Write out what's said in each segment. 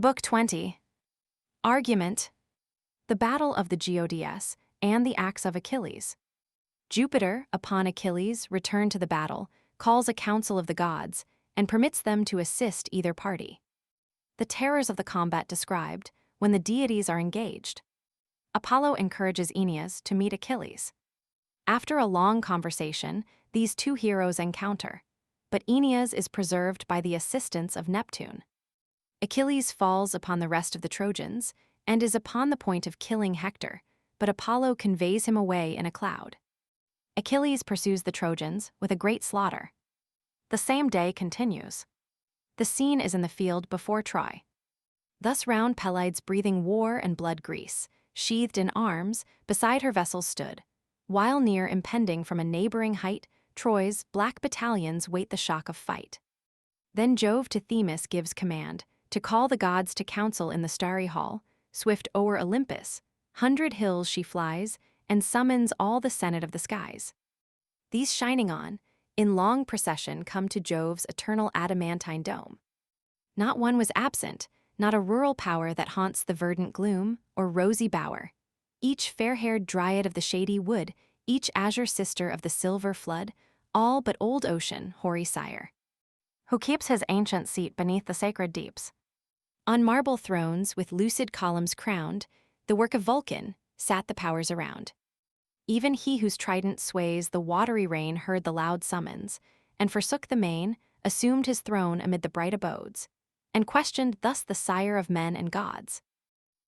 Book 20. Argument. The Battle of the Gods and the Axe of Achilles. Jupiter, upon Achilles' return to the battle, calls a council of the gods and permits them to assist either party. The terrors of the combat described when the deities are engaged. Apollo encourages Aeneas to meet Achilles. After a long conversation, these two heroes encounter, but Aeneas is preserved by the assistance of Neptune. Achilles falls upon the rest of the Trojans and is upon the point of killing Hector, but Apollo conveys him away in a cloud. Achilles pursues the Trojans with a great slaughter. The same day continues. The scene is in the field before Troy. Thus round Pelides breathing war and blood Greece, sheathed in arms, beside her vessels stood, while near impending from a neighboring height, Troy's black battalions wait the shock of fight. Then Jove to Themis gives command to call the gods to council in the starry hall, swift o'er Olympus, 100 hills she flies, and summons all the senate of the skies. These shining on, in long procession come to Jove's eternal adamantine dome. Not one was absent, not a rural power that haunts the verdant gloom or rosy bower. Each fair-haired dryad of the shady wood, each azure sister of the silver flood, all but old ocean, hoary sire, who keeps his ancient seat beneath the sacred deeps. On marble thrones, with lucid columns crowned, the work of Vulcan, sat the powers around. Even he whose trident sways the watery rain heard the loud summons, and forsook the main, assumed his throne amid the bright abodes, and questioned thus the sire of men and gods.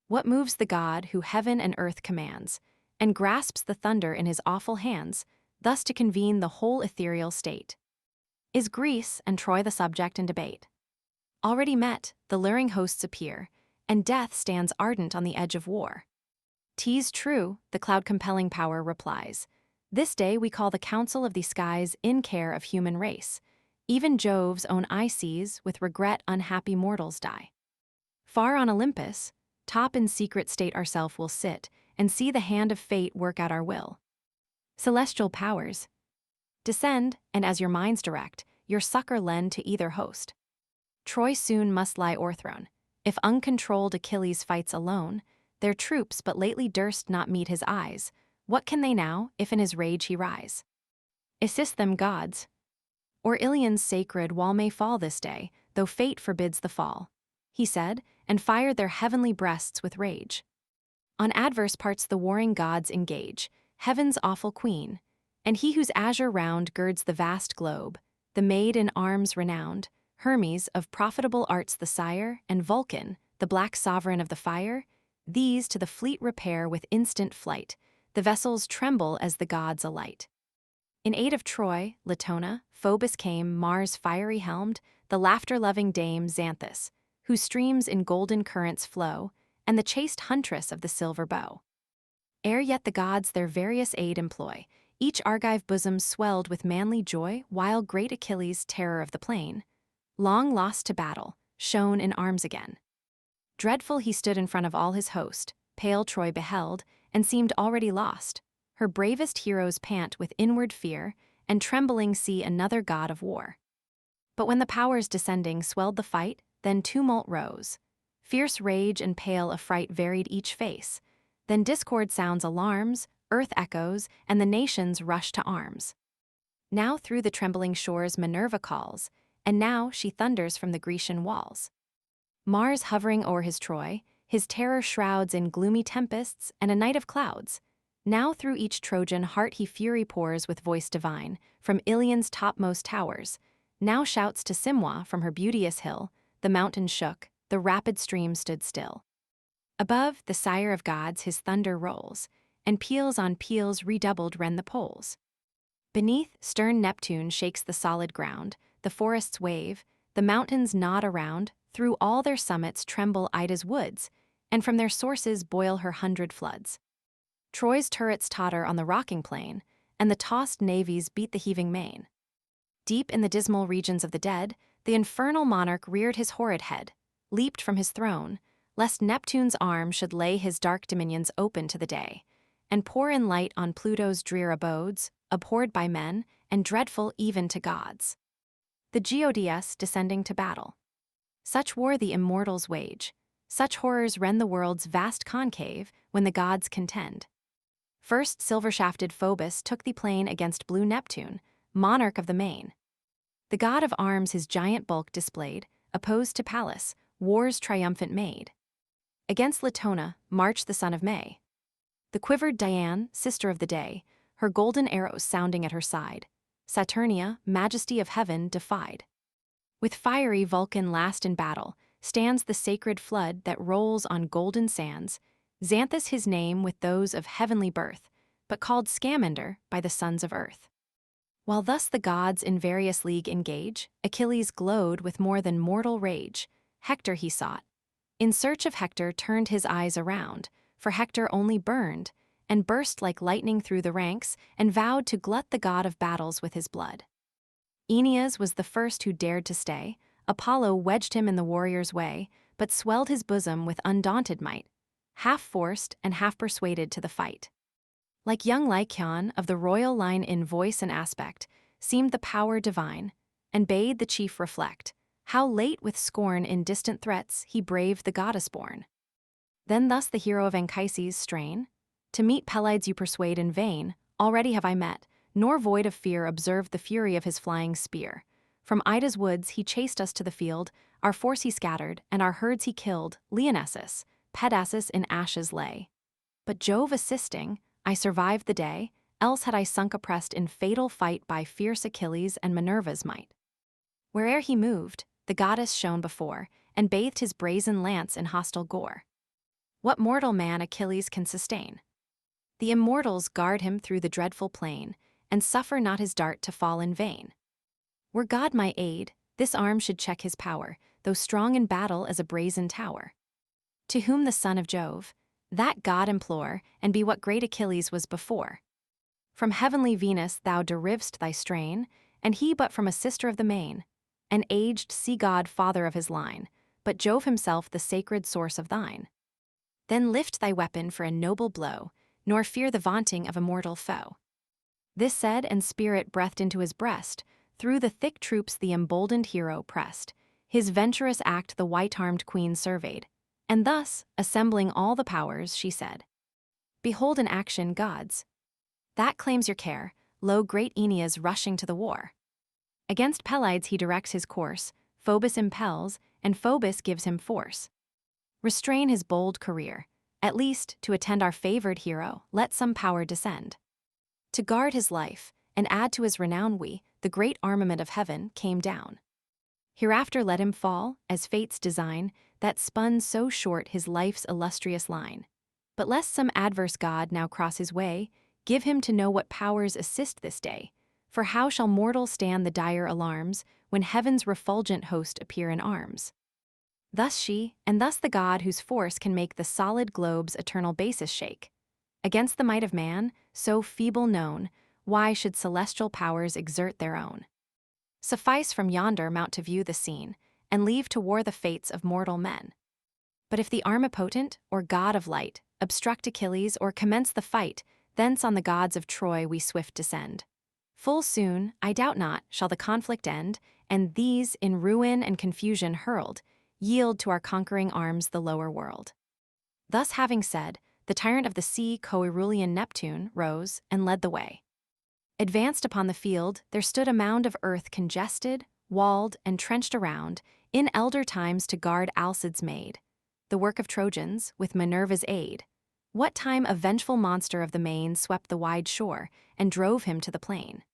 What moves the god who heaven and earth commands, and grasps the thunder in his awful hands, thus to convene the whole ethereal state? Is Greece and Troy the subject in debate? Already met, the luring hosts appear, and death stands ardent on the edge of war. "'Tis true," the cloud-compelling power replies. "This day we call the council of the skies in care of human race. Even Jove's own eye sees, with regret unhappy mortals die. Far on Olympus, top in secret state ourself will sit, and see the hand of fate work out our will. Celestial powers, descend, and as your minds direct, your succor lend to either host. Troy soon must lie o'erthrown. If uncontrolled Achilles fights alone, their troops but lately durst not meet his eyes. What can they now, if in his rage he rise? Assist them, gods. Or Ilion's sacred wall may fall this day, though fate forbids the fall," he said, and fired their heavenly breasts with rage. On adverse parts the warring gods engage, heaven's awful queen, and he whose azure round girds the vast globe, the maid in arms renowned, Hermes, of profitable arts the sire, and Vulcan, the black sovereign of the fire, these to the fleet repair with instant flight, the vessels tremble as the gods alight. In aid of Troy, Latona, Phoebus came, Mars fiery-helmed, the laughter-loving dame Xanthus, whose streams in golden currents flow, and the chaste huntress of the silver bow. Ere yet the gods their various aid employ, each Argive bosom swelled with manly joy, while great Achilles, terror of the plain, long lost to battle, shone in arms again. Dreadful he stood in front of all his host, pale Troy beheld, and seemed already lost. Her bravest heroes pant with inward fear, and trembling see another god of war. But when the powers descending swelled the fight, then tumult rose. Fierce rage and pale affright varied each face. Then discord sounds alarms, earth echoes, and the nations rush to arms. Now through the trembling shores Minerva calls, and now she thunders from the Grecian walls. Mars hovering o'er his Troy, his terror shrouds in gloomy tempests and a night of clouds. Now through each Trojan heart he fury pours with voice divine, from Ilion's topmost towers. Now shouts to Simwa from her beauteous hill, the mountain shook, the rapid stream stood still. Above, the sire of gods his thunder rolls, and peals on peals redoubled rend the poles. Beneath, stern Neptune shakes the solid ground, the forests wave, the mountains nod around, through all their summits tremble Ida's woods, and from their sources boil her 100 floods. Troy's turrets totter on the rocking plain, and the tossed navies beat the heaving main. Deep in the dismal regions of the dead, the infernal monarch reared his horrid head, leaped from his throne, lest Neptune's arm should lay his dark dominions open to the day, and pour in light on Pluto's drear abodes, abhorred by men, and dreadful even to gods. The Gods descending to battle. Such war the immortals wage, Such horrors rend the world's vast concave when the gods contend. First silver-shafted Phoebus took the plain against blue Neptune, monarch of the main. The god of arms his giant bulk displayed, opposed to Pallas, war's triumphant maid. Against Latona marched the son of May. The quivered Diane, sister of the day, her golden arrows sounding at her side. Saturnia, majesty of heaven, defied. With fiery Vulcan last in battle, stands the sacred flood that rolls on golden sands, Xanthus his name with those of heavenly birth, but called Scamander by the sons of earth. While thus the gods in various league engage, Achilles glowed with more than mortal rage. Hector he sought. In search of Hector turned his eyes around, for Hector only burned, and burst like lightning through the ranks, and vowed to glut the god of battles with his blood. Aeneas was the first who dared to stay. Apollo wedged him in the warrior's way, but swelled his bosom with undaunted might, half forced and half persuaded to the fight. Like young Lycaon, of the royal line in voice and aspect, seemed the power divine, and bade the chief reflect, how late with scorn in distant threats he braved the goddess-born. Then thus the hero of Anchises strain, to meet Pelides you persuade in vain, already have I met, nor void of fear observed the fury of his flying spear. From Ida's woods he chased us to the field, our force he scattered, and our herds he killed, Leonessus, Pedasus in ashes lay. But Jove assisting, I survived the day, else had I sunk oppressed in fatal fight by fierce Achilles and Minerva's might. Where'er he moved, the goddess shone before, and bathed his brazen lance in hostile gore. What mortal man Achilles can sustain? The immortals guard him through the dreadful plain, and suffer not his dart to fall in vain. Were God my aid, this arm should check his power, though strong in battle as a brazen tower. To whom the son of Jove, that god implore, and be what great Achilles was before. From heavenly Venus thou deriv'st thy strain, and he but from a sister of the main, an aged sea-god father of his line, but Jove himself the sacred source of thine. Then lift thy weapon for a noble blow, nor fear the vaunting of a mortal foe. This said, and spirit breathed into his breast, through the thick troops the emboldened hero pressed. His venturous act the white-armed queen surveyed, and thus, assembling all the powers, she said, "Behold in action, gods. That claims your care, lo great Aeneas rushing to the war. Against Pelides he directs his course, Phoebus impels, and Phoebus gives him force. Restrain his bold career, at least, to attend our favored hero, let some power descend. To guard his life, and add to his renown we, the great armament of heaven, came down. Hereafter let him fall, as fate's design, that spun so short his life's illustrious line. But lest some adverse god now cross his way, give him to know what powers assist this day. For how shall mortal stand the dire alarms, when heaven's refulgent host appear in arms? Thus she, and thus the god whose force can make the solid globe's eternal basis shake. Against the might of man, so feeble known, why should celestial powers exert their own? Suffice from yonder mount to view the scene, and leave to war the fates of mortal men. But if the armipotent, or god of light, obstruct Achilles or commence the fight, thence on the gods of Troy we swift descend. Full soon, I doubt not, shall the conflict end, and these, in ruin and confusion hurled, yield to our conquering arms the lower world." Thus having said, the tyrant of the sea, coerulean Neptune, rose and led the way. Advanced upon the field, there stood a mound of earth congested, walled, and trenched around, in elder times to guard Alcides made, the work of Trojans, with Minerva's aid. What time a vengeful monster of the main swept the wide shore, and drove him to the plain.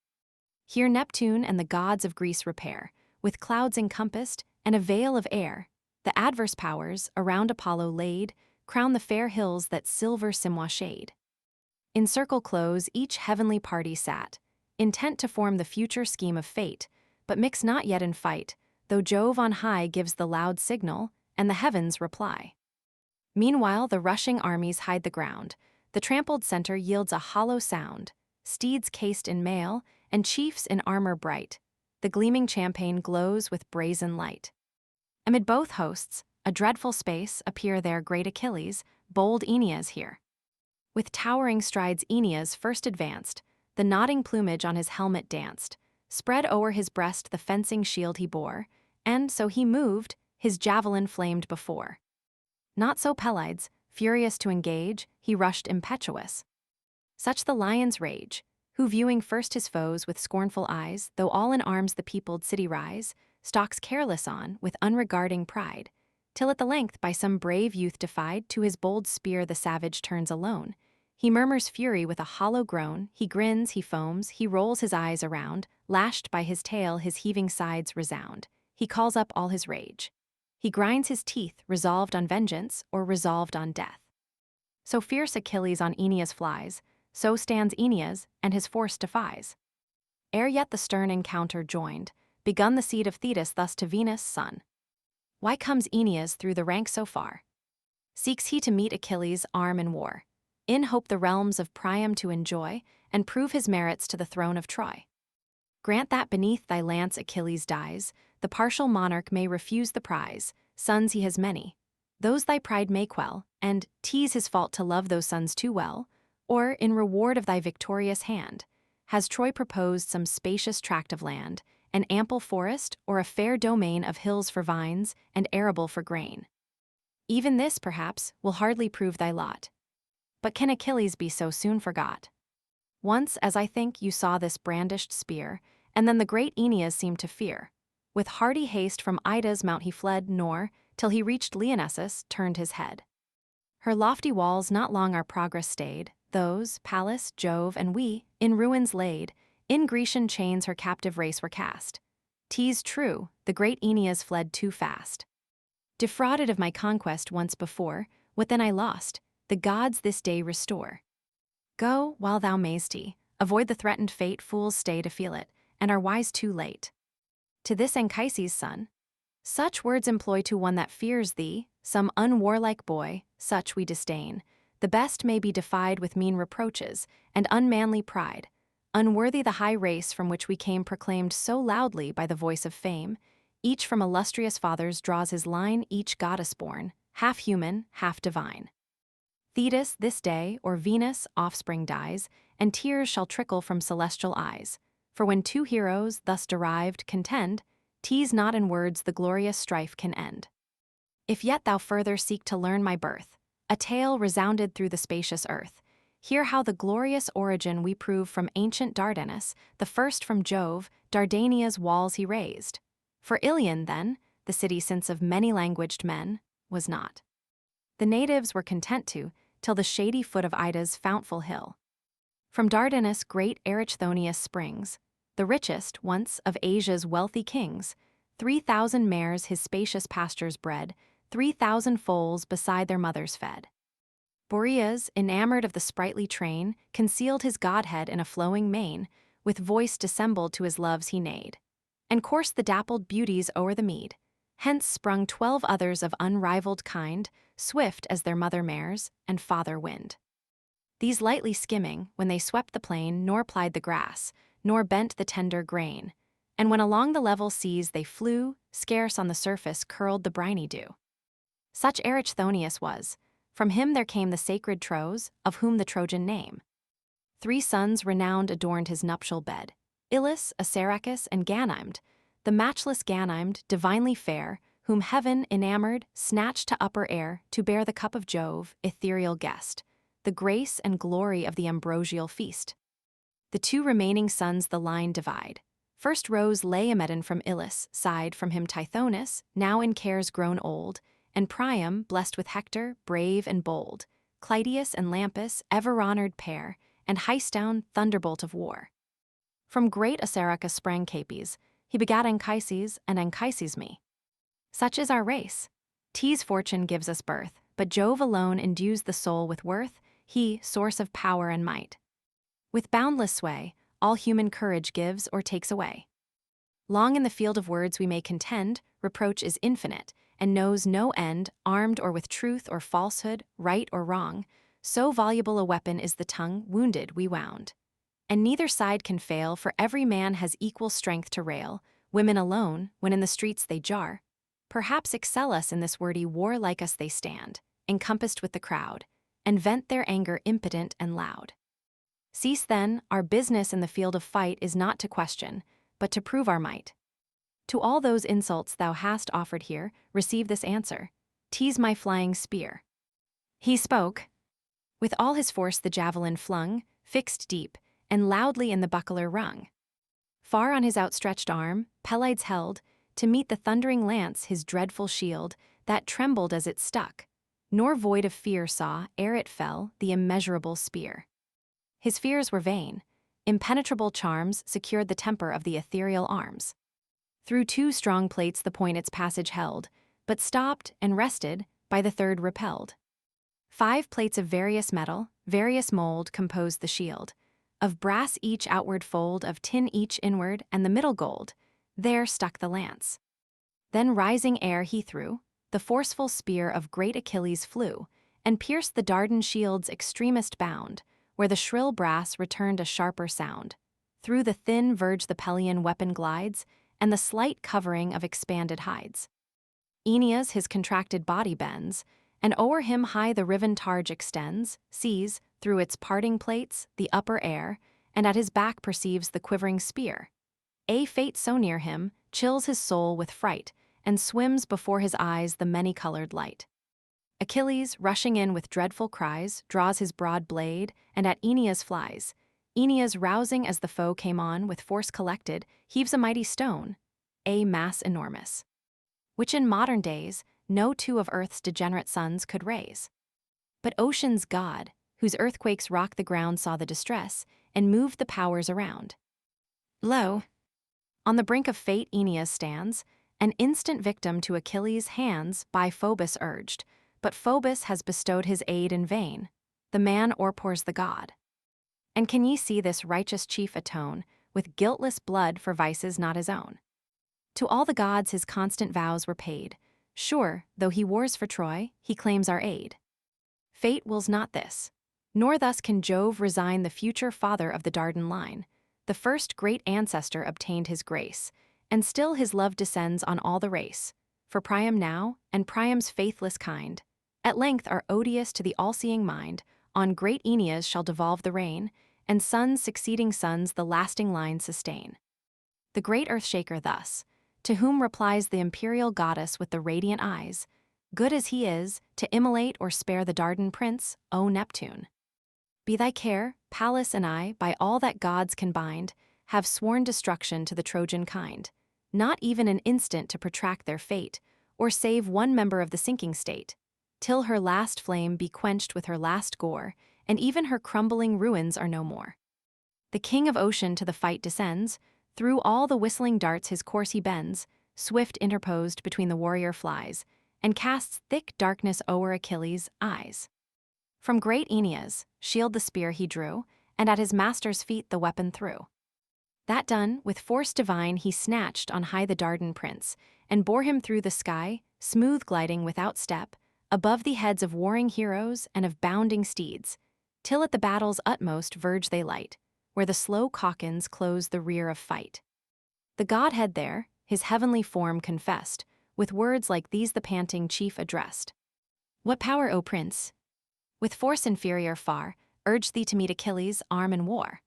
Here Neptune and the gods of Greece repair, with clouds encompassed, and a veil of air. The adverse powers, around Apollo laid, crown the fair hills that silver Simwa shade. In circle close each heavenly party sat, intent to form the future scheme of fate, but mix not yet in fight, though Jove on high gives the loud signal, and the heavens reply. Meanwhile the rushing armies hide the ground, the trampled center yields a hollow sound, steeds cased in mail, and chiefs in armor bright, the gleaming champaign glows with brazen light. Amid both hosts, a dreadful space, appear there great Achilles, bold Aeneas here. With towering strides Aeneas first advanced, the nodding plumage on his helmet danced, spread o'er his breast the fencing shield he bore, and, so he moved, his javelin flamed before. Not so Pelides, furious to engage, he rushed impetuous. Such the lion's rage, who viewing first his foes with scornful eyes, though all in arms the peopled city rise, stalks careless on, with unregarding pride, till at the length by some brave youth defied, to his bold spear the savage turns alone. He murmurs fury with a hollow groan, he grins, he foams, he rolls his eyes around, lashed by his tail his heaving sides resound. He calls up all his rage. He grinds his teeth, resolved on vengeance or resolved on death. So fierce Achilles on Aeneas flies, so stands Aeneas, and his force defies. Ere yet the stern encounter joined, begun the seed of Thetis thus to Venus' son. Why comes Aeneas through the ranks so far? Seeks he to meet Achilles' arm in war, in hope the realms of Priam to enjoy, and prove his merits to the throne of Troy. Grant that beneath thy lance Achilles dies, the partial monarch may refuse the prize, sons he has many. Those thy pride may quell, and tease his fault to love those sons too well, or, in reward of thy victorious hand, has Troy proposed some spacious tract of land, an ample forest, or a fair domain of hills for vines, and arable for grain. Even this, perhaps, will hardly prove thy lot. But can Achilles be so soon forgot? Once, as I think, you saw this brandished spear, and then the great Aeneas seemed to fear. With hearty haste from Ida's mount he fled, nor, till he reached Lionessus, turned his head. Her lofty walls not long our progress stayed, those, Pallas, Jove, and we, in ruins laid, in Grecian chains her captive race were cast. 'Tis true, the great Aeneas fled too fast. Defrauded of my conquest once before, what then I lost, the gods this day restore. Go, while thou mayst, avoid the threatened fate fools stay to feel it, and are wise too late. To this Anchises' son, such words employ to one that fears thee, some unwarlike boy, such we disdain. The best may be defied with mean reproaches, and unmanly pride, unworthy the high race from which we came proclaimed so loudly by the voice of fame. Each from illustrious fathers draws his line, each goddess born, half human, half divine. Thetis this day, or Venus, offspring dies, and tears shall trickle from celestial eyes. For when two heroes, thus derived, contend, 'tis not in words the glorious strife can end. If yet thou further seek to learn my birth, a tale resounded through the spacious earth. Hear how the glorious origin we prove from ancient Dardanus, the first from Jove, Dardania's walls he raised. For Ilion then, the city since of many-languaged men, was not. The natives were content to, till the shady foot of Ida's fountful hill. From Dardanus great Erychthonius springs, the richest, once, of Asia's wealthy kings. 3,000 mares his spacious pastures bred, 3,000 foals beside their mothers fed. Boreas, enamored of the sprightly train, concealed his godhead in a flowing mane, with voice dissembled to his loves he neighed, and coursed the dappled beauties o'er the mead. Hence sprung 12 others of unrivaled kind, swift as their mother mares, and father wind. These lightly skimming, when they swept the plain, nor plied the grass, nor bent the tender grain, and when along the level seas they flew, scarce on the surface curled the briny dew. Such Erychthonius was. From him there came the sacred Tros, of whom the Trojan name. 3 sons renowned adorned his nuptial bed, Ilus, Assaracus, and Ganymed. The matchless Ganymed, divinely fair, whom heaven, enamored, snatched to upper air to bear the cup of Jove, ethereal guest, the grace and glory of the ambrosial feast. The 2 remaining sons the line divide. First rose Laomedon from Ilus, side from him Tithonus, now in cares grown old, and Priam, blessed with Hector, brave and bold, Clytius and Lampus, ever-honored pair, and Hicedown, thunderbolt of war. From great Assaracus sprang Capys, he begat Anchises, and Anchises me. Such is our race. 'Tis fortune gives us birth, but Jove alone endues the soul with worth, he, source of power and might. With boundless sway, all human courage gives or takes away. Long in the field of words we may contend, reproach is infinite, and knows no end, armed or with truth or falsehood, right or wrong. So voluble a weapon is the tongue, wounded we wound. And neither side can fail, for every man has equal strength to rail. Women alone, when in the streets they jar, perhaps excel us in this wordy war. Like us they stand, encompassed with the crowd, and vent their anger impotent and loud. Cease then, our business in the field of fight is not to question, but to prove our might. To all those insults thou hast offered here, receive this answer. tease my flying spear." He spoke. With all his force the javelin flung, fixed deep, and loudly in the buckler rung. Far on his outstretched arm, Pelides held, to meet the thundering lance his dreadful shield, that trembled as it stuck, nor void of fear saw, ere it fell, the immeasurable spear. His fears were vain. Impenetrable charms secured the temper of the ethereal arms. Through 2 strong plates the point its passage held, but stopped and rested, by the third repelled. 5 plates of various metal, various mold composed the shield. Of brass each outward fold, of tin each inward, and the middle gold. There stuck the lance. Then rising ere he threw, the forceful spear of great Achilles flew, and pierced the Dardan shield's extremest bound, where the shrill brass returned a sharper sound. Through the thin verge the Pelian weapon glides, and the slight covering of expanded hides. Aeneas his contracted body bends, and o'er him high the riven targe extends, sees, through its parting plates, the upper air, and at his back perceives the quivering spear. A fate so near him chills his soul with fright, and swims before his eyes the many-colored light. Achilles, rushing in with dreadful cries, draws his broad blade, and at Aeneas flies. Aeneas, rousing as the foe came on, with force collected, heaves a mighty stone, a mass enormous, which in modern days no 2 of earth's degenerate sons could raise. But ocean's god, whose earthquakes rock the ground, saw the distress, and moved the powers around. Lo! On the brink of fate Aeneas stands, an instant victim to Achilles' hands by Phoebus urged, but Phoebus has bestowed his aid in vain. The man o'erpours the god. And can ye see this righteous chief atone, with guiltless blood for vices not his own? To all the gods his constant vows were paid. Sure, though he wars for Troy, he claims our aid. Fate wills not this. Nor thus can Jove resign the future father of the Dardan line. The first great ancestor obtained his grace, and still his love descends on all the race. For Priam now, and Priam's faithless kind, at length are odious to the all-seeing mind, on great Aeneas shall devolve the reign, and sons succeeding sons the lasting line sustain. The great earth-shaker thus, to whom replies the imperial goddess with the radiant eyes, good as he is, to immolate or spare the Dardan prince, O Neptune. Be thy care, Pallas and I, by all that gods can bind, have sworn destruction to the Trojan kind, not even an instant to protract their fate, or save one member of the sinking state, till her last flame be quenched with her last gore, and even her crumbling ruins are no more. The king of ocean to the fight descends, through all the whistling darts his course he bends, swift interposed between the warrior flies, and casts thick darkness o'er Achilles' eyes. From great Aeneas, shield the spear he drew, and at his master's feet the weapon threw. That done, with force divine he snatched on high the Dardan prince, and bore him through the sky, smooth gliding without step, above the heads of warring heroes and of bounding steeds, till at the battle's utmost verge they light, where the slow calkins close the rear of fight. The godhead there, his heavenly form confessed, with words like these the panting chief addressed. What power, O prince, with force inferior far, urged thee to meet Achilles' arm in war?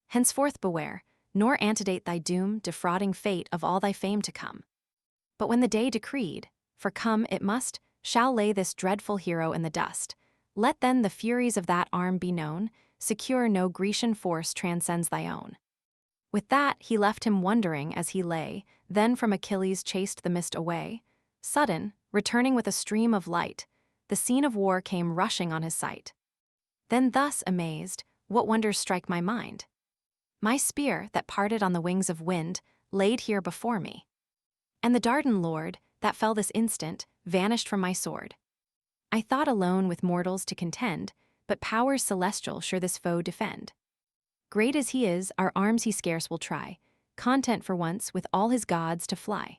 Henceforth beware, nor antedate thy doom, defrauding fate of all thy fame to come. But when the day decreed, for come it must, shall lay this dreadful hero in the dust, let then the furies of that arm be known, secure no Grecian force transcends thy own. With that he left him wondering as he lay, then from Achilles chased the mist away. Sudden, returning with a stream of light, the scene of war came rushing on his sight. Then thus amazed, what wonders strike my mind? My spear, that parted on the wings of wind, laid here before me. And the Dardan lord, that fell this instant, vanished from my sword. I thought alone with mortals to contend, but powers celestial sure this foe defend. Great as he is, our arms he scarce will try, content for once with all his gods to fly.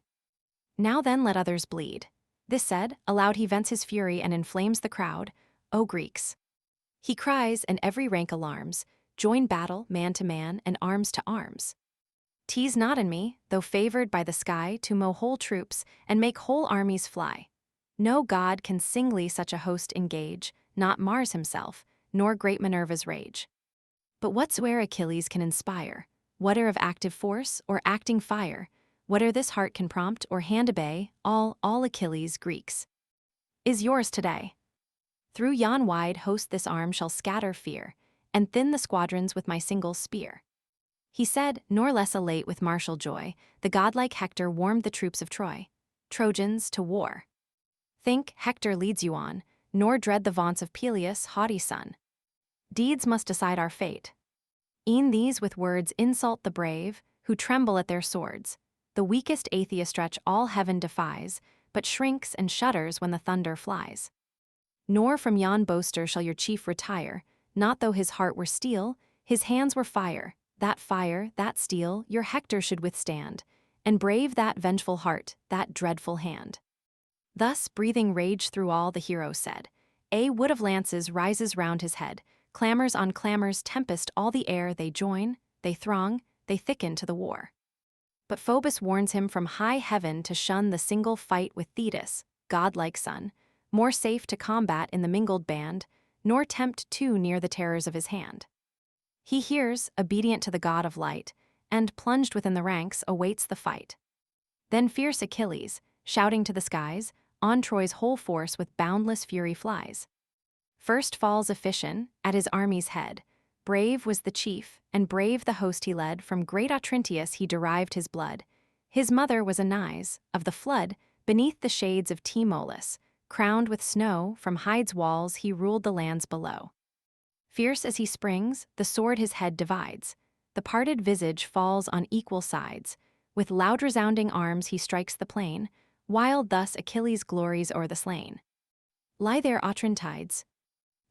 Now then let others bleed. This said, aloud he vents his fury and inflames the crowd. O Greeks! He cries, and every rank alarms, join battle, man to man, and arms to arms. Tease not in me, though favored by the sky, to mow whole troops, and make whole armies fly. No god can singly such a host engage, not Mars himself, nor great Minerva's rage. But whatsoe'er Achilles can inspire, whate'er of active force, or acting fire, whate'er this heart can prompt, or hand obey, all Achilles Greeks. is yours today. Through yon wide host this arm shall scatter fear, and thin the squadrons with my single spear. He said, nor less elate with martial joy, the godlike Hector warmed the troops of Troy. Trojans, to war. Think, Hector leads you on, nor dread the vaunts of Peleus' haughty son. Deeds must decide our fate. E'en these with words insult the brave, who tremble at their swords. The weakest atheist stretch all heaven defies, but shrinks and shudders when the thunder flies. Nor from yon boaster shall your chief retire, not though his heart were steel, his hands were fire, that steel, your Hector should withstand, and brave that vengeful heart, that dreadful hand. Thus, breathing rage through all, the hero said. A wood of lances rises round his head, clamors on clamors tempest all the air, they join, they throng, they thicken to the war. But Phoebus warns him from high heaven to shun the single fight with Thetis, godlike son, more safe to combat in the mingled band, nor tempt too near the terrors of his hand. He hears, obedient to the god of light, and, plunged within the ranks, awaits the fight. Then fierce Achilles, shouting to the skies, on Troy's whole force with boundless fury flies. First falls Iphicyon, at his army's head. Brave was the chief, and brave the host he led, from great Otrynteus he derived his blood. His mother was Anais, of the flood, beneath the shades of Tmolus, crowned with snow, from Hyde's walls he ruled the lands below. Fierce as he springs, the sword his head divides. The parted visage falls on equal sides. With loud resounding arms he strikes the plain, wild thus Achilles glories o'er the slain. Lie there, Otryntides.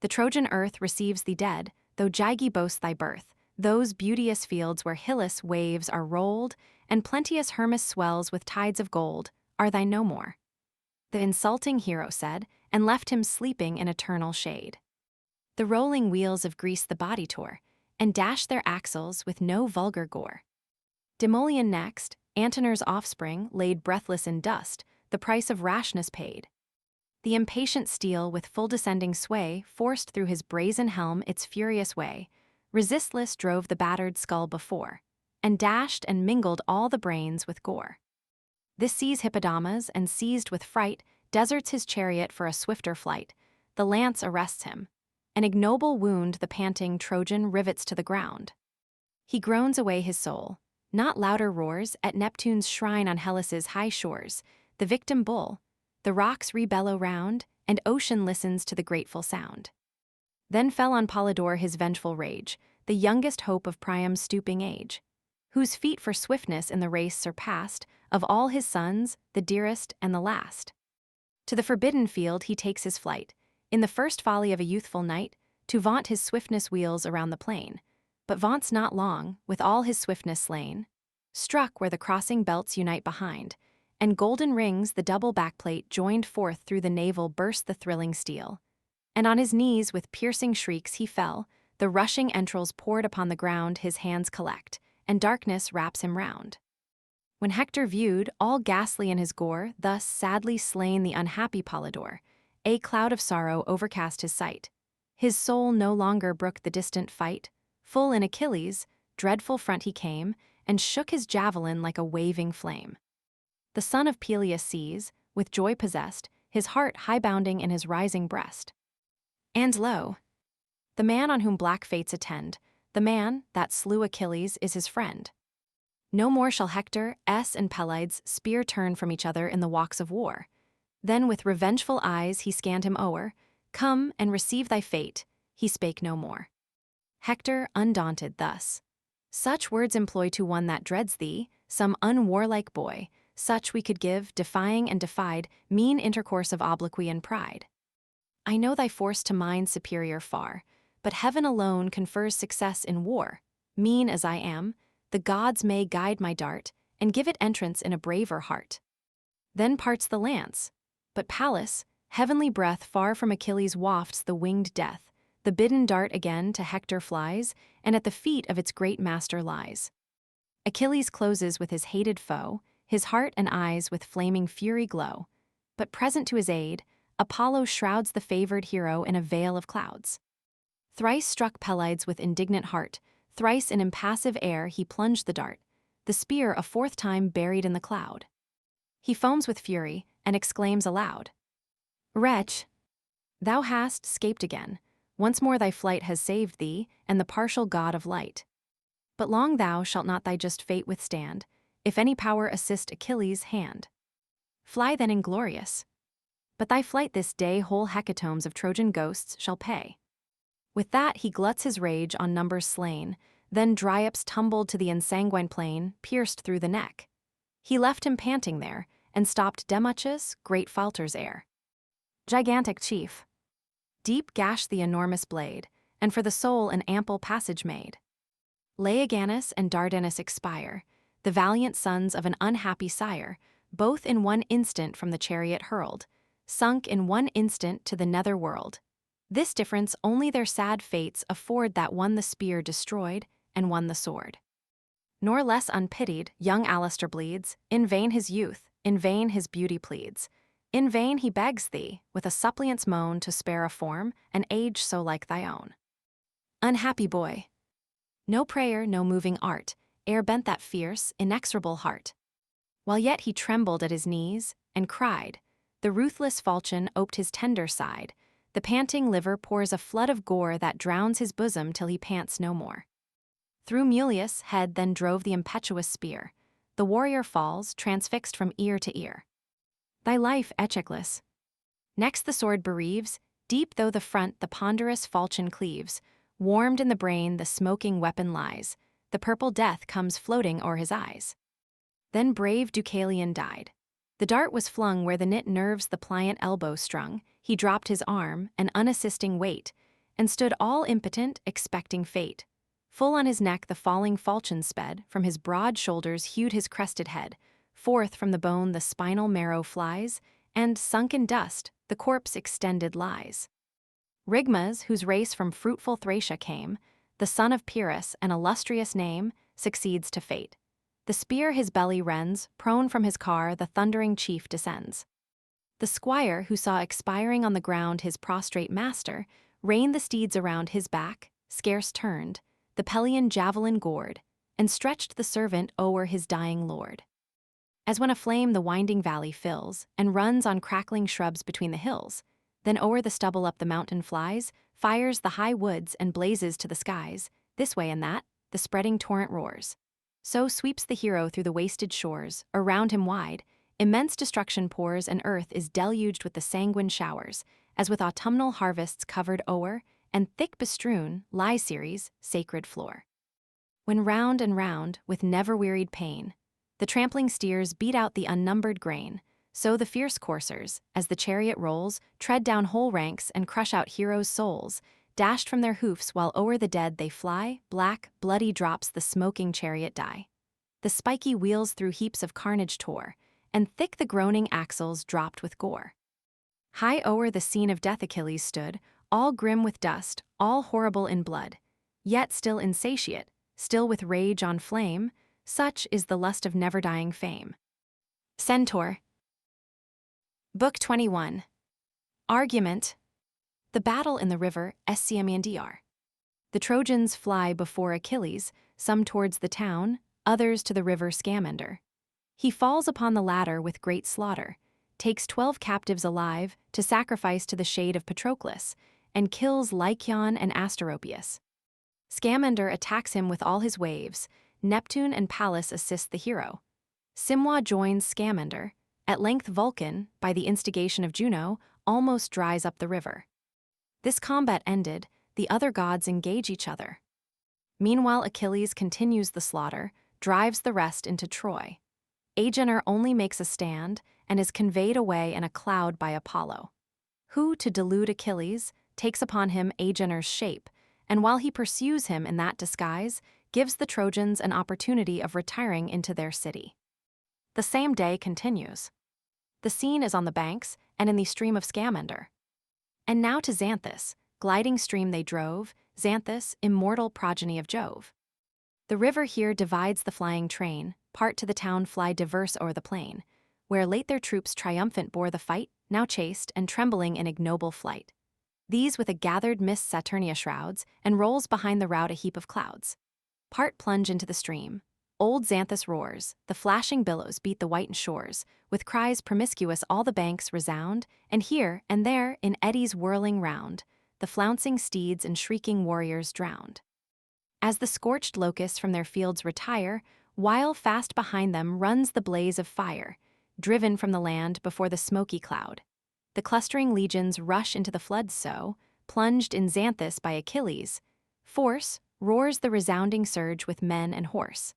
The Trojan earth receives thee dead, though Gyge boasts thy birth, those beauteous fields where Hyllus waves are rolled, and plenteous Hermus swells with tides of gold, are thine no more. The insulting hero said, and left him sleeping in eternal shade. The rolling wheels of Greece the body tore, and dashed their axles with no vulgar gore. Demoleon next, Antenor's offspring, laid breathless in dust, the price of rashness paid. The impatient steel with full descending sway forced through his brazen helm its furious way, resistless drove the battered skull before, and dashed and mingled all the brains with gore. This sees Hippodamas, and seized with fright, deserts his chariot for a swifter flight. The lance arrests him. An ignoble wound the panting Trojan rivets to the ground. He groans away his soul. Not louder roars at Neptune's shrine on Hellas's high shores, the victim bull. The rocks rebellow round, and ocean listens to the grateful sound. Then fell on Polydore his vengeful rage, the youngest hope of Priam's stooping age, whose feet for swiftness in the race surpassed, of all his sons, the dearest and the last. To the forbidden field he takes his flight, in the first folly of a youthful knight, to vaunt his swiftness wheels around the plain, but vaunts not long, with all his swiftness slain. Struck where the crossing belts unite behind, and golden rings the double backplate joined forth through the navel burst the thrilling steel. And on his knees with piercing shrieks he fell, the rushing entrails poured upon the ground his hands collect, and darkness wraps him round. When Hector viewed, all ghastly in his gore, thus sadly slain the unhappy Polydore, a cloud of sorrow overcast his sight. His soul no longer brooked the distant fight, full in Achilles' dreadful front he came, and shook his javelin like a waving flame. The son of Peleus sees, with joy possessed, his heart high-bounding in his rising breast. And lo, the man on whom black fates attend, the man that slew Achilles is his friend. No more shall Hector, and Pelides spear turn from each other in the walks of war. Then with revengeful eyes he scanned him o'er. Come and receive thy fate, he spake no more. Hector, undaunted, thus. Such words employ to one that dreads thee, some unwarlike boy, such we could give, defying and defied, mean intercourse of obloquy and pride. I know thy force to mine superior far, but heaven alone confers success in war. Mean as I am, the gods may guide my dart, and give it entrance in a braver heart. Then parts the lance, but Pallas, heavenly breath far from Achilles wafts the winged death, the bidden dart again to Hector flies, and at the feet of its great master lies. Achilles closes with his hated foe, his heart and eyes with flaming fury glow, but present to his aid, Apollo shrouds the favored hero in a veil of clouds. Thrice struck Pelides with indignant heart, thrice in impassive air he plunged the dart, the spear a fourth time buried in the cloud. He foams with fury, and exclaims aloud, Wretch, thou hast scaped again. Once more thy flight has saved thee, and the partial god of light. But long thou shalt not thy just fate withstand, if any power assist Achilles' hand. Fly then inglorious. But thy flight this day whole hecatombs of Trojan ghosts shall pay. With that he gluts his rage on numbers slain, then Dryops tumbled to the ensanguined plain, pierced through the neck. He left him panting there, and stopped Demuchus, great Phalter's heir. Gigantic chief. Deep gashed the enormous blade, and for the soul an ample passage made. Laoganus and Dardanus expire, the valiant sons of an unhappy sire, both in one instant from the chariot hurled, sunk in one instant to the nether world. This difference only their sad fates afford, that one the spear destroyed, and one the sword. Nor less unpitied, young Alastair bleeds, in vain his youth, in vain his beauty pleads. In vain he begs thee, with a suppliant's moan, to spare a form, an age so like thy own. Unhappy boy! No prayer, no moving art, e'er bent that fierce, inexorable heart. While yet he trembled at his knees, and cried, the ruthless falchion oped his tender side, the panting liver pours a flood of gore that drowns his bosom till he pants no more. Through Mulius' head then drove the impetuous spear. The warrior falls, transfixed from ear to ear. Thy life, Echeclus. Next the sword bereaves, deep though the front the ponderous falchion cleaves, warmed in the brain the smoking weapon lies, the purple death comes floating o'er his eyes. Then brave Deucalion died. The dart was flung where the knit nerves the pliant elbow strung, he dropped his arm, an unassisting weight, and stood all impotent, expecting fate. Full on his neck the falling falchion sped, from his broad shoulders hewed his crested head, forth from the bone the spinal marrow flies, and, sunk in dust, the corpse extended lies. Rigmas, whose race from fruitful Thracia came, the son of Pyrrhus, an illustrious name, succeeds to fate. The spear his belly rends, prone from his car the thundering chief descends. The squire, who saw expiring on the ground his prostrate master, reined the steeds around his back, scarce turned, the Pelian javelin gored, and stretched the servant o'er his dying lord. As when a flame the winding valley fills, and runs on crackling shrubs between the hills, then o'er the stubble up the mountain flies, fires the high woods and blazes to the skies, this way and that, the spreading torrent roars. So sweeps the hero through the wasted shores, around him wide, immense destruction pours, and earth is deluged with the sanguine showers, as with autumnal harvests covered o'er, and thick bestrewn, lies Ceres' sacred floor. When round and round, with never-wearied pain, the trampling steers beat out the unnumbered grain, so the fierce coursers, as the chariot rolls, tread down whole ranks and crush out heroes' souls, dashed from their hoofs while o'er the dead they fly, black, bloody drops the smoking chariot die. The spiky wheels through heaps of carnage tore, and thick the groaning axles dropped with gore. High o'er the scene of death Achilles stood, all grim with dust, all horrible in blood, yet still insatiate, still with rage on flame, such is the lust of never-dying fame. Centaur. Book 21. Argument. The battle in the river Scamandr. The Trojans fly before Achilles, some towards the town, others to the river Scamander. He falls upon the latter with great slaughter, takes 12 captives alive to sacrifice to the shade of Patroclus, and kills Lycaon and Asteropaeus. Scamander attacks him with all his waves. Neptune and Pallas assist the hero. Simwa joins Scamander. At length Vulcan, by the instigation of Juno, almost dries up the river. This combat ended, the other gods engage each other. Meanwhile Achilles continues the slaughter, drives the rest into Troy. Agenor only makes a stand, and is conveyed away in a cloud by Apollo, who, to delude Achilles, takes upon him Agenor's shape, and while he pursues him in that disguise, gives the Trojans an opportunity of retiring into their city. The same day continues. The scene is on the banks, and in the stream of Scamander. And now to Xanthus, gliding stream they drove, Xanthus, immortal progeny of Jove. The river here divides the flying train, part to the town fly diverse o'er the plain, where late their troops triumphant bore the fight, now chased and trembling in ignoble flight. These with a gathered mist Saturnia shrouds, and rolls behind the rout a heap of clouds. Part plunge into the stream, Old Xanthus roars, the flashing billows beat the whitened shores, with cries promiscuous all the banks resound, and here and there, in eddies whirling round, the flouncing steeds and shrieking warriors drowned. As the scorched locusts from their fields retire, while fast behind them runs the blaze of fire, driven from the land before the smoky cloud. The clustering legions rush into the floods so, plunged in Xanthus by Achilles, force roars the resounding surge with men and horse.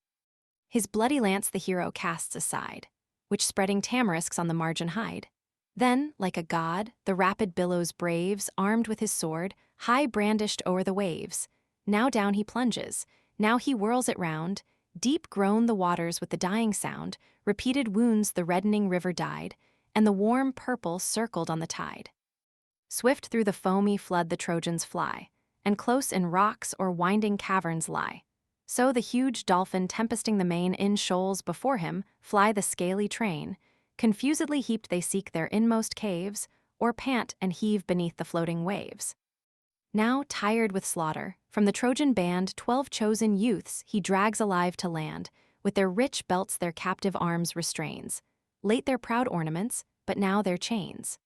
His bloody lance the hero casts aside, which spreading tamarisks on the margin hide. Then, like a god, the rapid billows braves, armed with his sword, high brandished o'er the waves. Now down he plunges, now he whirls it round, deep groan the waters with the dying sound, repeated wounds the reddening river dyed, and the warm purple circled on the tide. Swift through the foamy flood the Trojans fly, and close in rocks or winding caverns lie. So the huge dolphin tempesting the main in shoals before him fly the scaly train. Confusedly heaped they seek their inmost caves, or pant and heave beneath the floating waves. Now, tired with slaughter, from the Trojan band 12 chosen youths he drags alive to land, with their rich belts their captive arms restrains. Late their proud ornaments, but now their chains.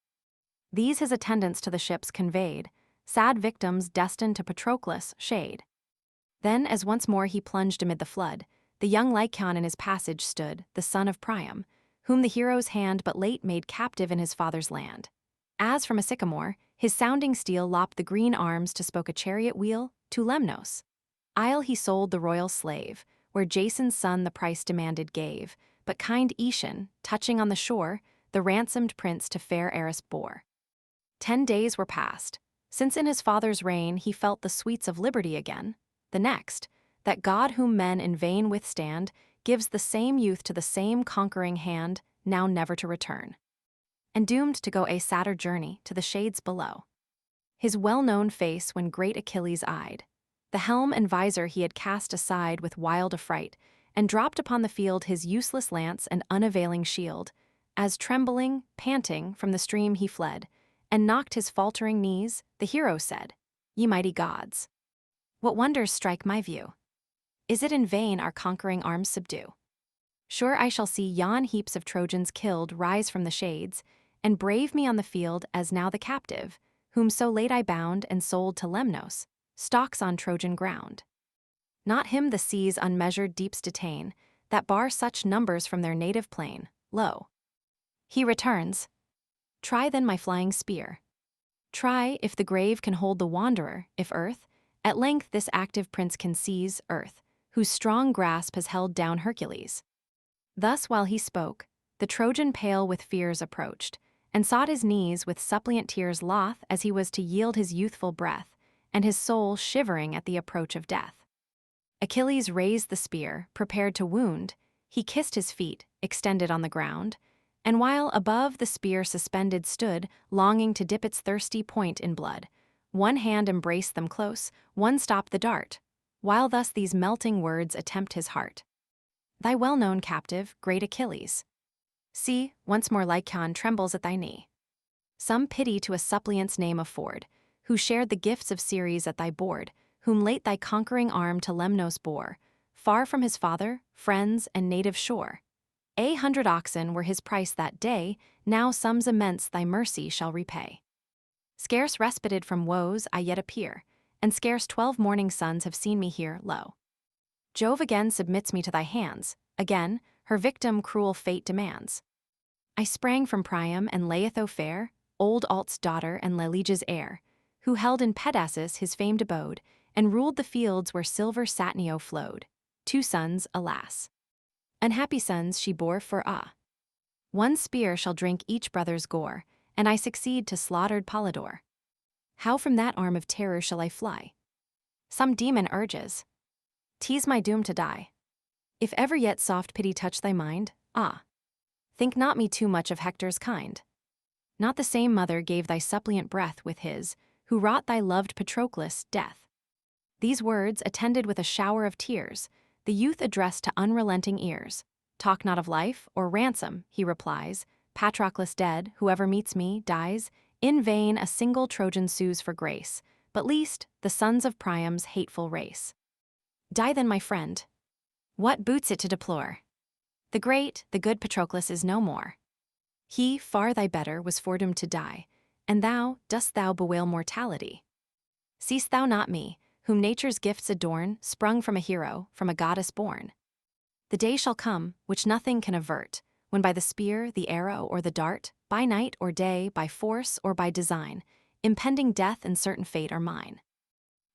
These his attendants to the ships conveyed, sad victims destined to Patroclus' shade. Then, as once more he plunged amid the flood, the young Lycaon in his passage stood, the son of Priam, whom the hero's hand but late made captive in his father's land. As from a sycamore, his sounding steel lopped the green arms to spoke a chariot wheel to Lemnos. Isle he sold the royal slave, where Jason's son the price demanded gave, but kind Aetion, touching on the shore, the ransomed prince to fair Eris bore. 10 days were past, since in his father's reign he felt the sweets of liberty again. The next, that God whom men in vain withstand, gives the same youth to the same conquering hand, now never to return, and doomed to go a sadder journey to the shades below. His well-known face when great Achilles eyed, the helm and visor he had cast aside with wild affright, and dropped upon the field his useless lance and unavailing shield, as trembling, panting, from the stream he fled, and knocked his faltering knees, the hero said, "Ye mighty gods, what wonders strike my view? Is it in vain our conquering arms subdue? Sure I shall see yon heaps of Trojans killed rise from the shades, and brave me on the field as now the captive, whom so late I bound and sold to Lemnos, stalks on Trojan ground. Not him the sea's unmeasured deeps detain, that bar such numbers from their native plain, lo. He returns. Try then my flying spear. Try if the grave can hold the wanderer, if earth, at length this active prince can seize earth, whose strong grasp has held down Hercules." Thus while he spoke, the Trojan pale with fears approached, and sought his knees with suppliant tears loth as he was to yield his youthful breath, and his soul shivering at the approach of death. Achilles raised the spear, prepared to wound, he kissed his feet, extended on the ground, and while above the spear suspended stood, longing to dip its thirsty point in blood, one hand embraced them close, one stopped the dart, while thus these melting words attempt his heart. "Thy well-known captive, great Achilles. See, once more Lycaon trembles at thy knee. Some pity to a suppliant's name afford, who shared the gifts of Ceres at thy board, whom late thy conquering arm to Lemnos bore, far from his father, friends, and native shore. 100 oxen were his price that day, now sums immense thy mercy shall repay. Scarce respited from woes I yet appear, and scarce 12 morning suns have seen me here, lo. Jove again submits me to thy hands, again, her victim cruel fate demands. I sprang from Priam and Laetho fair, old Alt's daughter and Lelege's heir, who held in Pedasus his famed abode, and ruled the fields where silver Satnio flowed. 2 sons, alas. Unhappy sons she bore for one spear shall drink each brother's gore, and I succeed to slaughtered Polydore. How from that arm of terror shall I fly? Some demon urges. 'Tis my doom to die. If ever yet soft pity touch thy mind, think not me too much of Hector's kind. Not the same mother gave thy suppliant breath with his, who wrought thy loved Patroclus' death." These words, attended with a shower of tears, the youth addressed to unrelenting ears. "Talk not of life or ransom," he replies, "Patroclus dead, whoever meets me, dies. In vain a single Trojan sues for grace, but least the sons of Priam's hateful race. Die then, my friend. What boots it to deplore? The great, the good Patroclus is no more. He, far thy better, was foredoomed to die, and thou, dost thou bewail mortality? Seest thou not me, whom nature's gifts adorn, sprung from a hero, from a goddess born? The day shall come, which nothing can avert, when by the spear, the arrow, or the dart, by night or day, by force or by design, impending death and certain fate are mine.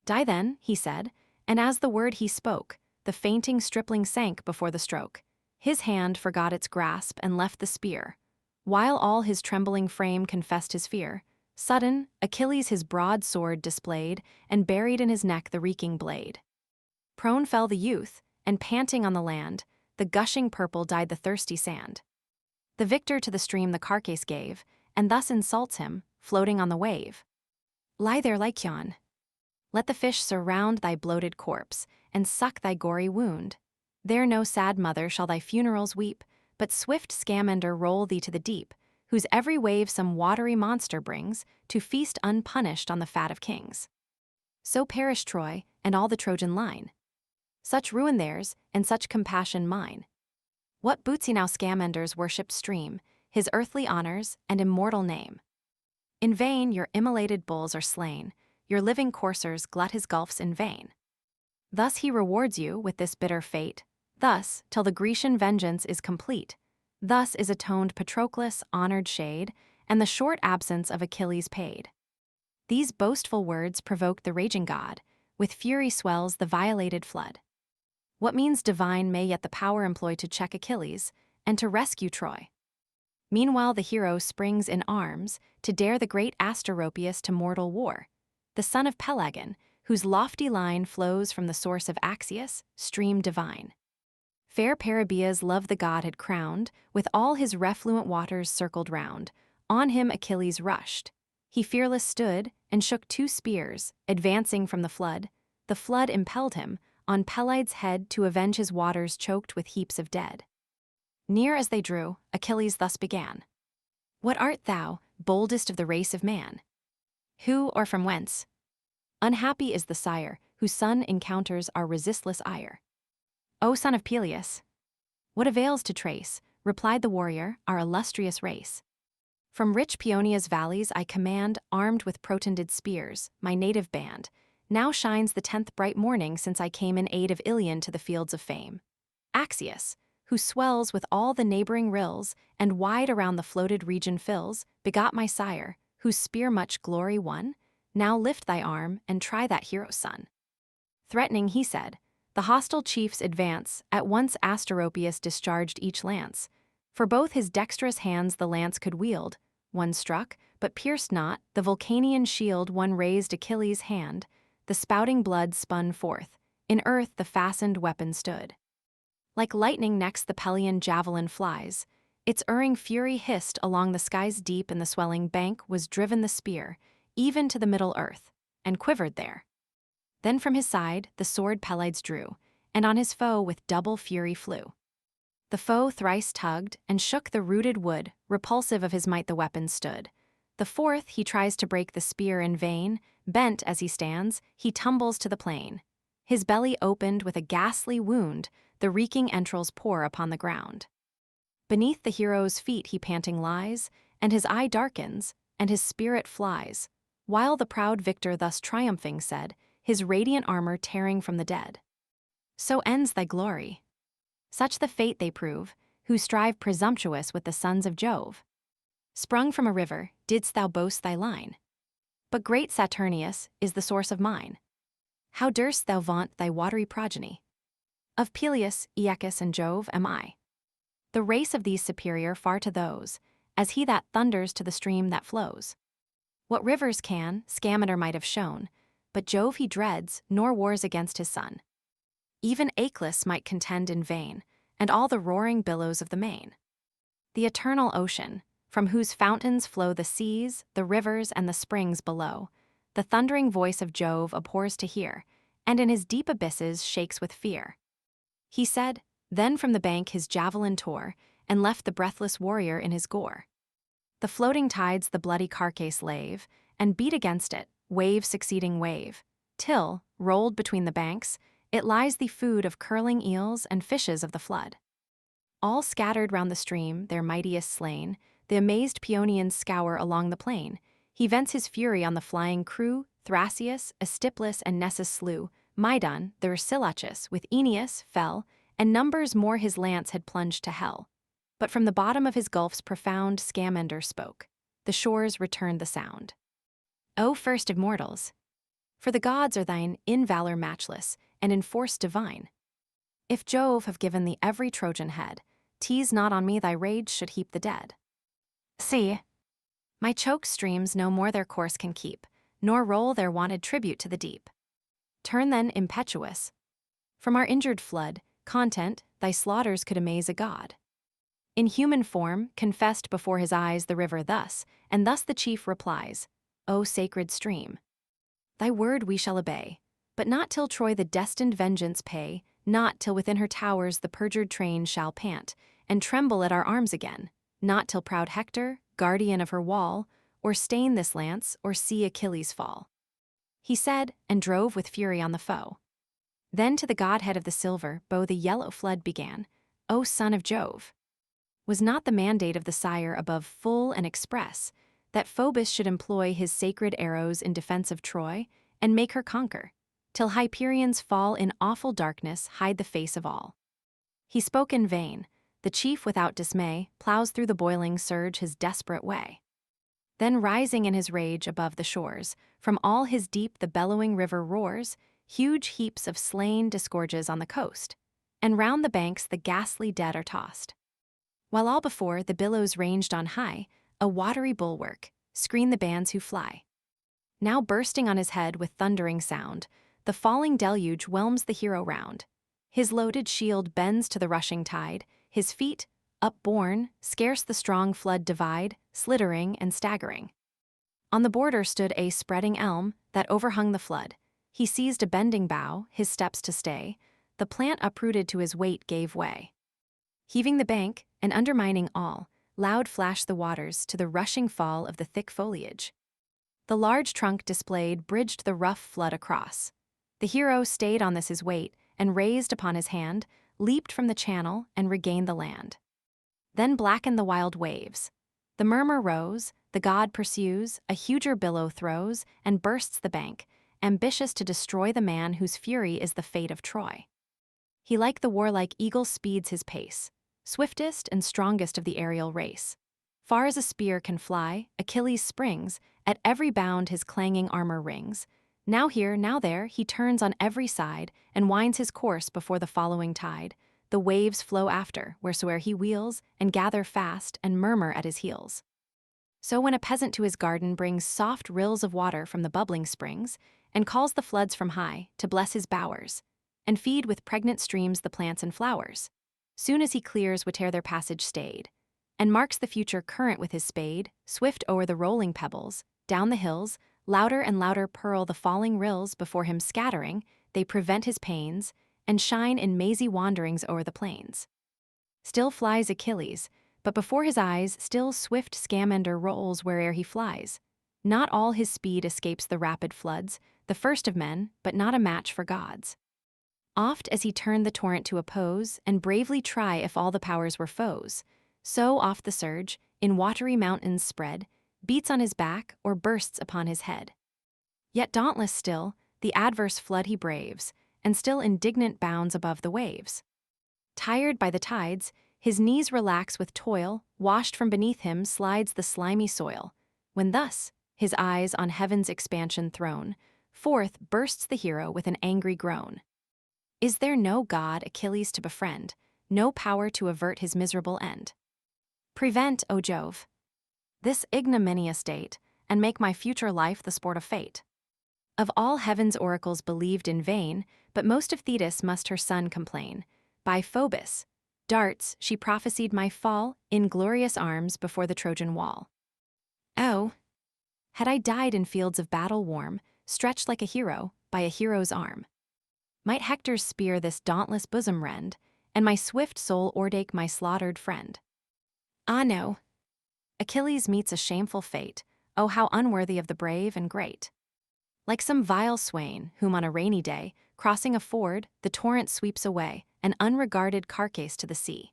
Die then, he said, and as the word he spoke, the fainting stripling sank before the stroke. His hand forgot its grasp and left the spear, while all his trembling frame confessed his fear. Sudden, Achilles his broad sword displayed, and buried in his neck the reeking blade. Prone fell the youth, and panting on the land, the gushing purple dyed the thirsty sand. The victor to the stream the carcass gave, and thus insults him, floating on the wave. Lie there, Lycaon. Let the fish surround thy bloated corpse, and suck thy gory wound. There no sad mother shall thy funerals weep, but swift Scamander roll thee to the deep, whose every wave some watery monster brings, to feast unpunished on the fat of kings. So perish Troy, and all the Trojan line. Such ruin theirs, and such compassion mine. What boots he now Scamander's worshipped stream, his earthly honors, and immortal name? In vain your immolated bulls are slain, your living coursers glut his gulfs in vain. Thus he rewards you with this bitter fate, thus, till the Grecian vengeance is complete, thus is atoned Patroclus' honored shade, and the short absence of Achilles paid. These boastful words provoke the raging god, with fury swells the violated flood. What means divine may yet the power employ to check Achilles, and to rescue Troy? Meanwhile the hero springs in arms, to dare the great Asteropaeus to mortal war, the son of Pelagon, whose lofty line flows from the source of Axius, stream divine. Fair Peribea's love the god had crowned, with all his refluent waters circled round. On him Achilles rushed. He fearless stood, and shook two spears, advancing from the flood. The flood impelled him, on Pelides' head to avenge his waters choked with heaps of dead. Near as they drew, Achilles thus began. What art thou, boldest of the race of man? Who or from whence? Unhappy is the sire, whose son encounters our resistless ire. O son of Peleus! What avails to trace, replied the warrior, our illustrious race? From rich Paeonia's valleys I command, armed with protended spears, my native band. Now shines the 10th bright morning since I came in aid of Iliad to the fields of fame. Axius, who swells with all the neighboring rills, and wide around the floated region fills, begot my sire, whose spear much glory won. Now lift thy arm, and try that hero's son. Threatening, he said, the hostile chiefs advance. At once Asteropaeus discharged each lance. For both his dexterous hands the lance could wield. One struck, but pierced not, the Vulcanian shield one raised Achilles' hand. The spouting blood spun forth. In earth the fastened weapon stood. Like lightning next the Pelian javelin flies. Its erring fury hissed along the sky's deep, and the swelling bank was driven the spear, even to the middle earth, and quivered there. Then from his side the sword Pelides drew, and on his foe with double fury flew. The foe thrice tugged, and shook the rooted wood, repulsive of his might the weapon stood. The fourth he tries to break the spear in vain, bent as he stands, he tumbles to the plain. His belly opened with a ghastly wound, the reeking entrails pour upon the ground. Beneath the hero's feet he panting lies, and his eye darkens, and his spirit flies, while the proud victor thus triumphing said, his radiant armor tearing from the dead. So ends thy glory. Such the fate they prove, who strive presumptuous with the sons of Jove. Sprung from a river, didst thou boast thy line? But great Saturnius is the source of mine. How durst thou vaunt thy watery progeny? Of Peleus, Aeacus, and Jove am I. The race of these superior far to those, as he that thunders to the stream that flows. What rivers can, Scamander might have shown, but Jove he dreads, nor wars against his son. Even Achilles might contend in vain, and all the roaring billows of the main. The eternal ocean, from whose fountains flow the seas, the rivers, and the springs below, the thundering voice of Jove abhors to hear, and in his deep abysses shakes with fear. He said, then from the bank his javelin tore, and left the breathless warrior in his gore. The floating tides the bloody carcass lave, and beat against it, wave succeeding wave, till, rolled between the banks, It lies the food of curling eels and fishes of the flood. All scattered round the stream, their mightiest slain, the amazed Paeonians scour along the plain. He vents his fury on the flying crew, Thrasius, Astyplus, and Nessus slew, Mydon, the Rhicilachus, with Aeneas, fell, and numbers more his lance had plunged to hell. But from the bottom of his gulfs profound Scamander spoke. The shores returned the sound. O first of mortals! For the gods are thine in valor matchless, and in force divine. If Jove have given thee every Trojan head, tease not on me thy rage should heap the dead. See, my choked streams no more their course can keep, nor roll their wonted tribute to the deep. Turn then impetuous. From our injured flood, content, thy slaughters could amaze a god. In human form, confessed before his eyes the river thus, and thus the chief replies, O sacred stream! Thy word we shall obey, but not till Troy the destined vengeance pay, not till within her towers the perjured train shall pant, and tremble at our arms again, not till proud Hector, guardian of her wall, or stain this lance, or see Achilles fall. He said, and drove with fury on the foe. Then to the godhead of the silver bow the yellow flood began, O son of Jove! Was not the mandate of the sire above full and express, that Phoebus should employ his sacred arrows in defense of Troy, and make her conquer, till Hyperion's fall in awful darkness hide the face of all? He spoke in vain. The chief without dismay plows through the boiling surge his desperate way. Then rising in his rage above the shores, from all his deep the bellowing river roars, huge heaps of slain disgorges on the coast, and round the banks the ghastly dead are tossed. While all before the billows ranged on high, a watery bulwark, screen the bands who fly. Now bursting on his head with thundering sound, the falling deluge whelms the hero round. His loaded shield bends to the rushing tide, his feet, upborne, scarce the strong flood divide, slittering and staggering. On the border stood a spreading elm that overhung the flood. He seized a bending bough, his steps to stay. The plant uprooted to his weight gave way. Heaving the bank, and undermining all, loud flashed the waters to the rushing fall of the thick foliage. The large trunk displayed bridged the rough flood across. The hero stayed on this his weight, and raised upon his hand, leaped from the channel and regained the land. Then blackened the wild waves. The murmur rose, the god pursues, a huger billow throws, and bursts the bank, ambitious to destroy the man whose fury is the fate of Troy. He like the warlike eagle speeds his pace, swiftest and strongest of the aerial race. Far as a spear can fly, Achilles springs, at every bound his clanging armor rings. Now here, now there, he turns on every side, and winds his course before the following tide. The waves flow after, wheresoe'er he wheels, and gather fast, and murmur at his heels. So when a peasant to his garden brings soft rills of water from the bubbling springs, and calls the floods from high, to bless his bowers, and feed with pregnant streams the plants and flowers, soon as he clears whate'er their passage stayed, and marks the future current with his spade, swift o'er the rolling pebbles, down the hills, louder and louder purl the falling rills before him scattering, they prevent his pains, and shine in mazy wanderings o'er the plains. Still flies Achilles, but before his eyes still swift Scamander rolls where'er he flies. Not all his speed escapes the rapid floods, the first of men, but not a match for gods. Oft as he turned the torrent to oppose, and bravely try if all the powers were foes, so oft the surge, in watery mountains spread, beats on his back or bursts upon his head. Yet dauntless still, the adverse flood he braves, and still indignant bounds above the waves. Tired by the tides, his knees relax with toil, washed from beneath him slides the slimy soil, when thus, his eyes on heaven's expansion thrown, forth bursts the hero with an angry groan. Is there no god Achilles to befriend, no power to avert his miserable end? Prevent, O Jove, this ignominious date, and make my future life the sport of fate. Of all heaven's oracles believed in vain, but most of Thetis must her son complain. By Phoebus' darts she prophesied my fall in glorious arms before the Trojan wall. Oh, had I died in fields of battle warm, stretched like a hero, by a hero's arm. Might Hector's spear this dauntless bosom rend, and my swift soul o'ertake my slaughtered friend. Ah no, Achilles meets a shameful fate, oh how unworthy of the brave and great. Like some vile swain, whom on a rainy day, crossing a ford, the torrent sweeps away, an unregarded carcass to the sea.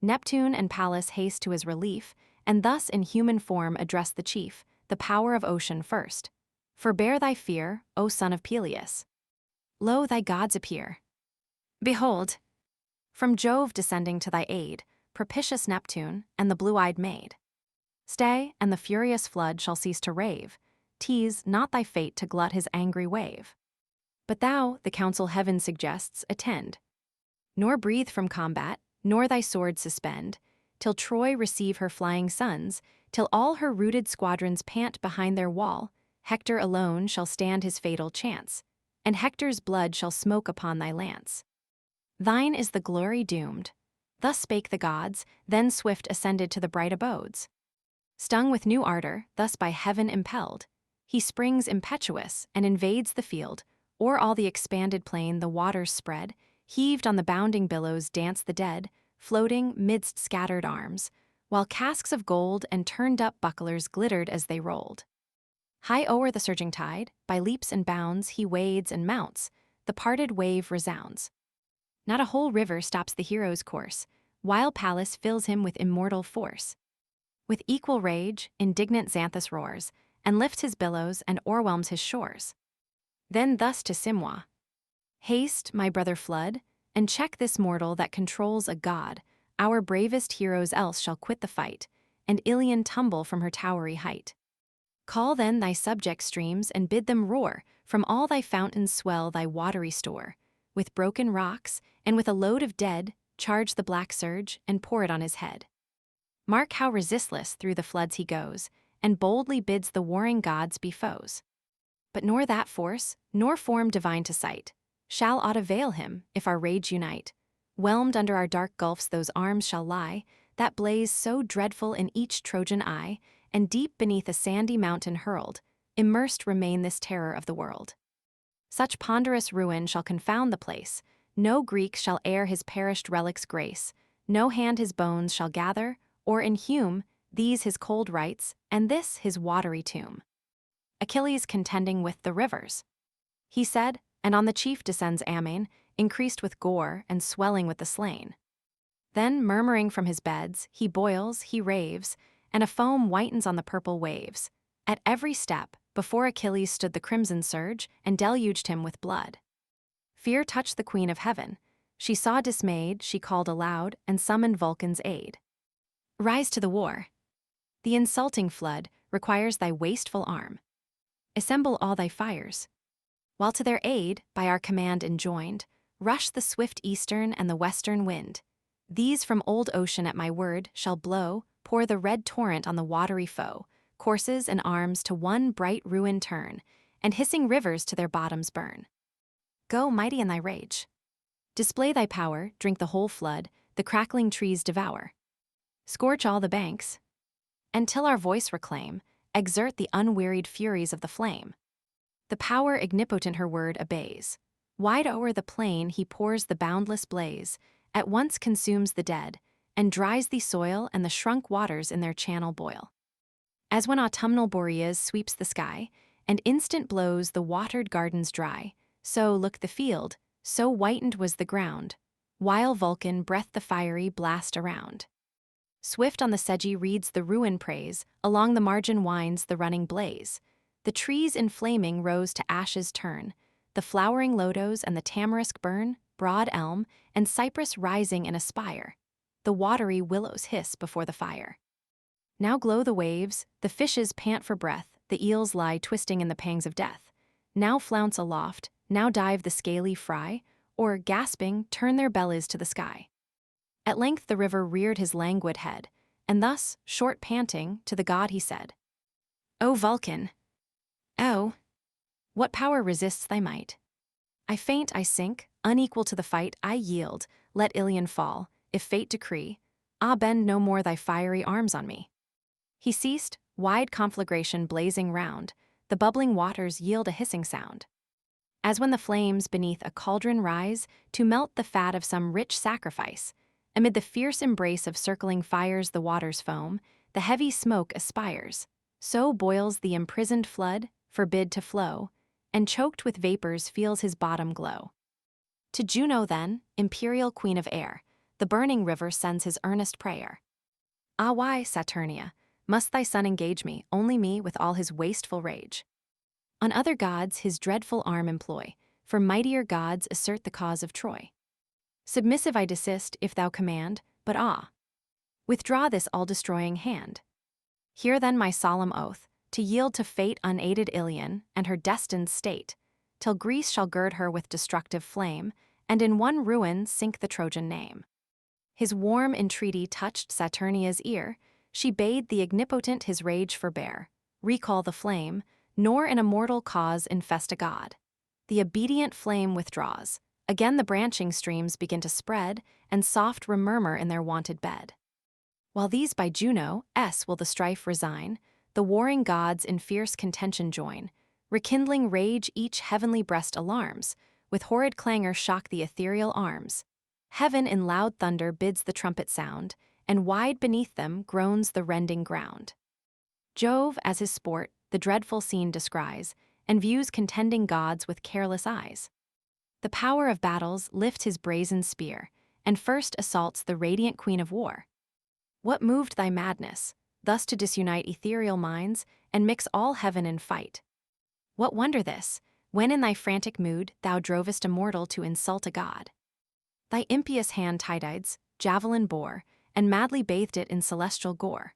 Neptune and Pallas haste to his relief, and thus in human form address the chief, the power of ocean first. Forbear thy fear, O son of Peleus. Lo, thy gods appear. Behold, from Jove descending to thy aid, propitious Neptune, and the blue-eyed maid. Stay, and the furious flood shall cease to rave. Tease not thy fate to glut his angry wave. But thou, the counsel heaven suggests, attend. Nor breathe from combat, nor thy sword suspend, till Troy receive her flying sons, till all her rooted squadrons pant behind their wall. Hector alone shall stand his fatal chance, and Hector's blood shall smoke upon thy lance. Thine is the glory doomed. Thus spake the gods, then swift ascended to the bright abodes. Stung with new ardor, thus by heaven impelled, he springs impetuous and invades the field. O'er all the expanded plain the waters spread, heaved on the bounding billows dance the dead, floating midst scattered arms, while casques of gold and turned-up bucklers glittered as they rolled. High o'er the surging tide, by leaps and bounds he wades and mounts, the parted wave resounds. Not a whole river stops the hero's course, while Pallas fills him with immortal force. With equal rage, indignant Xanthus roars, and lifts his billows and o'erwhelms his shores. Then thus to Simwa: Haste, my brother flood, and check this mortal that controls a god. Our bravest heroes else shall quit the fight, and Ilion tumble from her towery height. Call then thy subject streams and bid them roar, from all thy fountains swell thy watery store. With broken rocks, and with a load of dead, charge the black surge, and pour it on his head. Mark how resistless through the floods he goes, and boldly bids the warring gods be foes. But nor that force, nor form divine to sight, shall aught avail him, if our rage unite. Whelmed under our dark gulfs those arms shall lie, that blaze so dreadful in each Trojan eye, and deep beneath a sandy mountain hurled, immersed remain this terror of the world. Such ponderous ruin shall confound the place, no Greek shall e'er his perished relics grace, no hand his bones shall gather, or inhume, these his cold rites, and this his watery tomb. Achilles contending with the rivers. He said, and on the chief descends amain, increased with gore and swelling with the slain. Then murmuring from his beds, he boils, he raves, and a foam whitens on the purple waves. At every step, before Achilles stood the crimson surge, and deluged him with blood. Fear touched the queen of heaven. She saw dismayed, she called aloud, and summoned Vulcan's aid. Rise to the war. The insulting flood requires thy wasteful arm. Assemble all thy fires. While to their aid, by our command enjoined, rush the swift eastern and the western wind. These from old ocean at my word shall blow, pour the red torrent on the watery foe, courses and arms to one bright ruin turn, and hissing rivers to their bottoms burn. Go mighty in thy rage. Display thy power, drink the whole flood, the crackling trees devour. Scorch all the banks, and till our voice reclaim, exert the unwearied furies of the flame. The power ignipotent her word obeys. Wide o'er the plain he pours the boundless blaze, at once consumes the dead, and dries the soil and the shrunk waters in their channel boil. As when autumnal boreas sweeps the sky, and instant blows the watered gardens dry, so looked the field, so whitened was the ground, while Vulcan breathed the fiery blast around. Swift on the sedgy reeds the ruin praise, along the margin winds the running blaze. The trees in flaming rose to ashes turn, the flowering lotos and the tamarisk burn, broad elm and cypress rising in a spire. The watery willows hiss before the fire. Now glow the waves, the fishes pant for breath, the eels lie twisting in the pangs of death. Now flounce aloft, now dive the scaly fry, or, gasping, turn their bellies to the sky. At length the river reared his languid head, and thus, short panting, to the god he said, O Vulcan! Oh, what power resists thy might? I faint, I sink, unequal to the fight, I yield, let Ilion fall, if fate decree. Ah, bend no more thy fiery arms on me. He ceased, wide conflagration blazing round, the bubbling waters yield a hissing sound. As when the flames beneath a cauldron rise to melt the fat of some rich sacrifice, amid the fierce embrace of circling fires the waters foam, the heavy smoke aspires. So boils the imprisoned flood, forbid to flow, and choked with vapors feels his bottom glow. To Juno then, imperial queen of air, the burning river sends his earnest prayer. Ah, why, Saturnia, must thy son engage me, only me, with all his wasteful rage? On other gods his dreadful arm employ, for mightier gods assert the cause of Troy. Submissive I desist, if thou command, but withdraw this all-destroying hand. Hear then my solemn oath, to yield to fate unaided Ilion and her destined state, till Greece shall gird her with destructive flame, and in one ruin sink the Trojan name. His warm entreaty touched Saturnia's ear, she bade the ignipotent his rage forbear, recall the flame, nor in a mortal cause infest a god. The obedient flame withdraws, again the branching streams begin to spread, and soft remurmur in their wonted bed. While these by Juno will the strife resign, the warring gods in fierce contention join, rekindling rage each heavenly breast alarms, with horrid clangor shock the ethereal arms. Heaven in loud thunder bids the trumpet sound, and wide beneath them groans the rending ground. Jove, as his sport, the dreadful scene descries, and views contending gods with careless eyes. The power of battles lifts his brazen spear, and first assaults the radiant queen of war. What moved thy madness, thus to disunite ethereal minds, and mix all heaven in fight? What wonder this, when in thy frantic mood thou drovest a mortal to insult a god? Thy impious hand Tydides, javelin bore, and madly bathed it in celestial gore.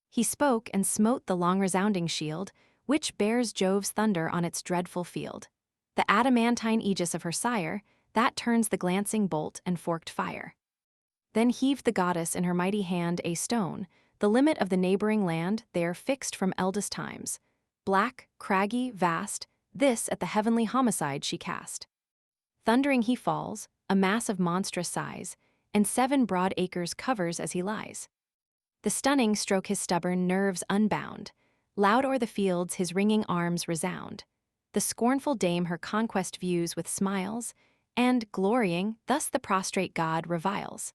He spoke and smote the long-resounding shield, which bears Jove's thunder on its dreadful field. The adamantine aegis of her sire, that turns the glancing bolt and forked fire. Then heaved the goddess in her mighty hand a stone, the limit of the neighboring land there fixed from eldest times. Black, craggy, vast, this at the heavenly homicide she cast. Thundering he falls, a mass of monstrous size, and 7 broad acres covers as he lies. The stunning stroke his stubborn nerves unbound, loud o'er the fields his ringing arms resound. The scornful dame her conquest views with smiles, and, glorying, thus the prostrate god reviles.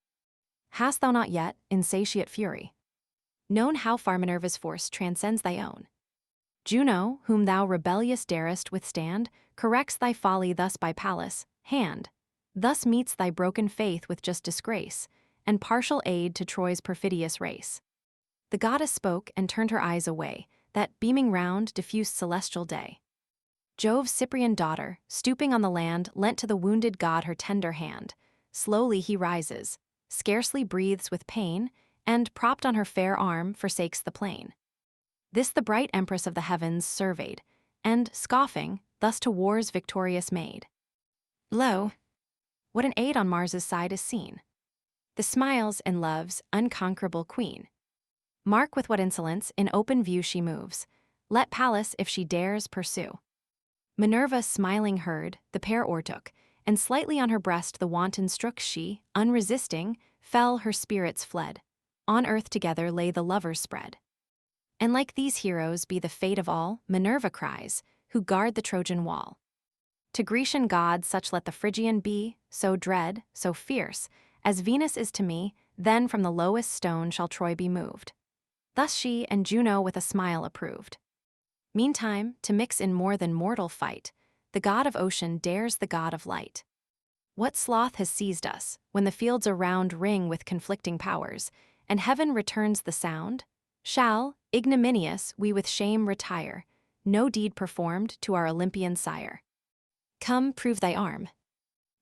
Hast thou not yet, insatiate fury, known how far Minerva's force transcends thy own? Juno, whom thou rebellious darest withstand, corrects thy folly thus by Pallas' hand. Thus meets thy broken faith with just disgrace, and partial aid to Troy's perfidious race. The goddess spoke and turned her eyes away, that, beaming round, diffused celestial day. Jove's Cyprian daughter, stooping on the land, lent to the wounded god her tender hand. Slowly he rises, scarcely breathes with pain, and, propped on her fair arm, forsakes the plain. This the bright empress of the heavens surveyed, and, scoffing, thus to war's victorious maid. Lo, what an aid on Mars's side is seen! The smiles and love's unconquerable queen. Mark with what insolence in open view she moves. Let Pallas, if she dares, pursue. Minerva smiling heard, the pair o'ertook, and slightly on her breast the wanton strook she, unresisting, fell, her spirits fled. On earth together lay the lovers spread. And like these heroes be the fate of all, Minerva cries, who guard the Trojan wall. To Grecian gods such let the Phrygian be, so dread, so fierce, as Venus is to me, then from the lowest stone shall Troy be moved. Thus she and Juno with a smile approved. Meantime, to mix in more than mortal fight, the god of ocean dares the god of light. What sloth has seized us, when the fields around ring with conflicting powers, and heaven returns the sound? Shall, ignominious, we with shame retire, no deed performed to our Olympian sire? Come, prove thy arm.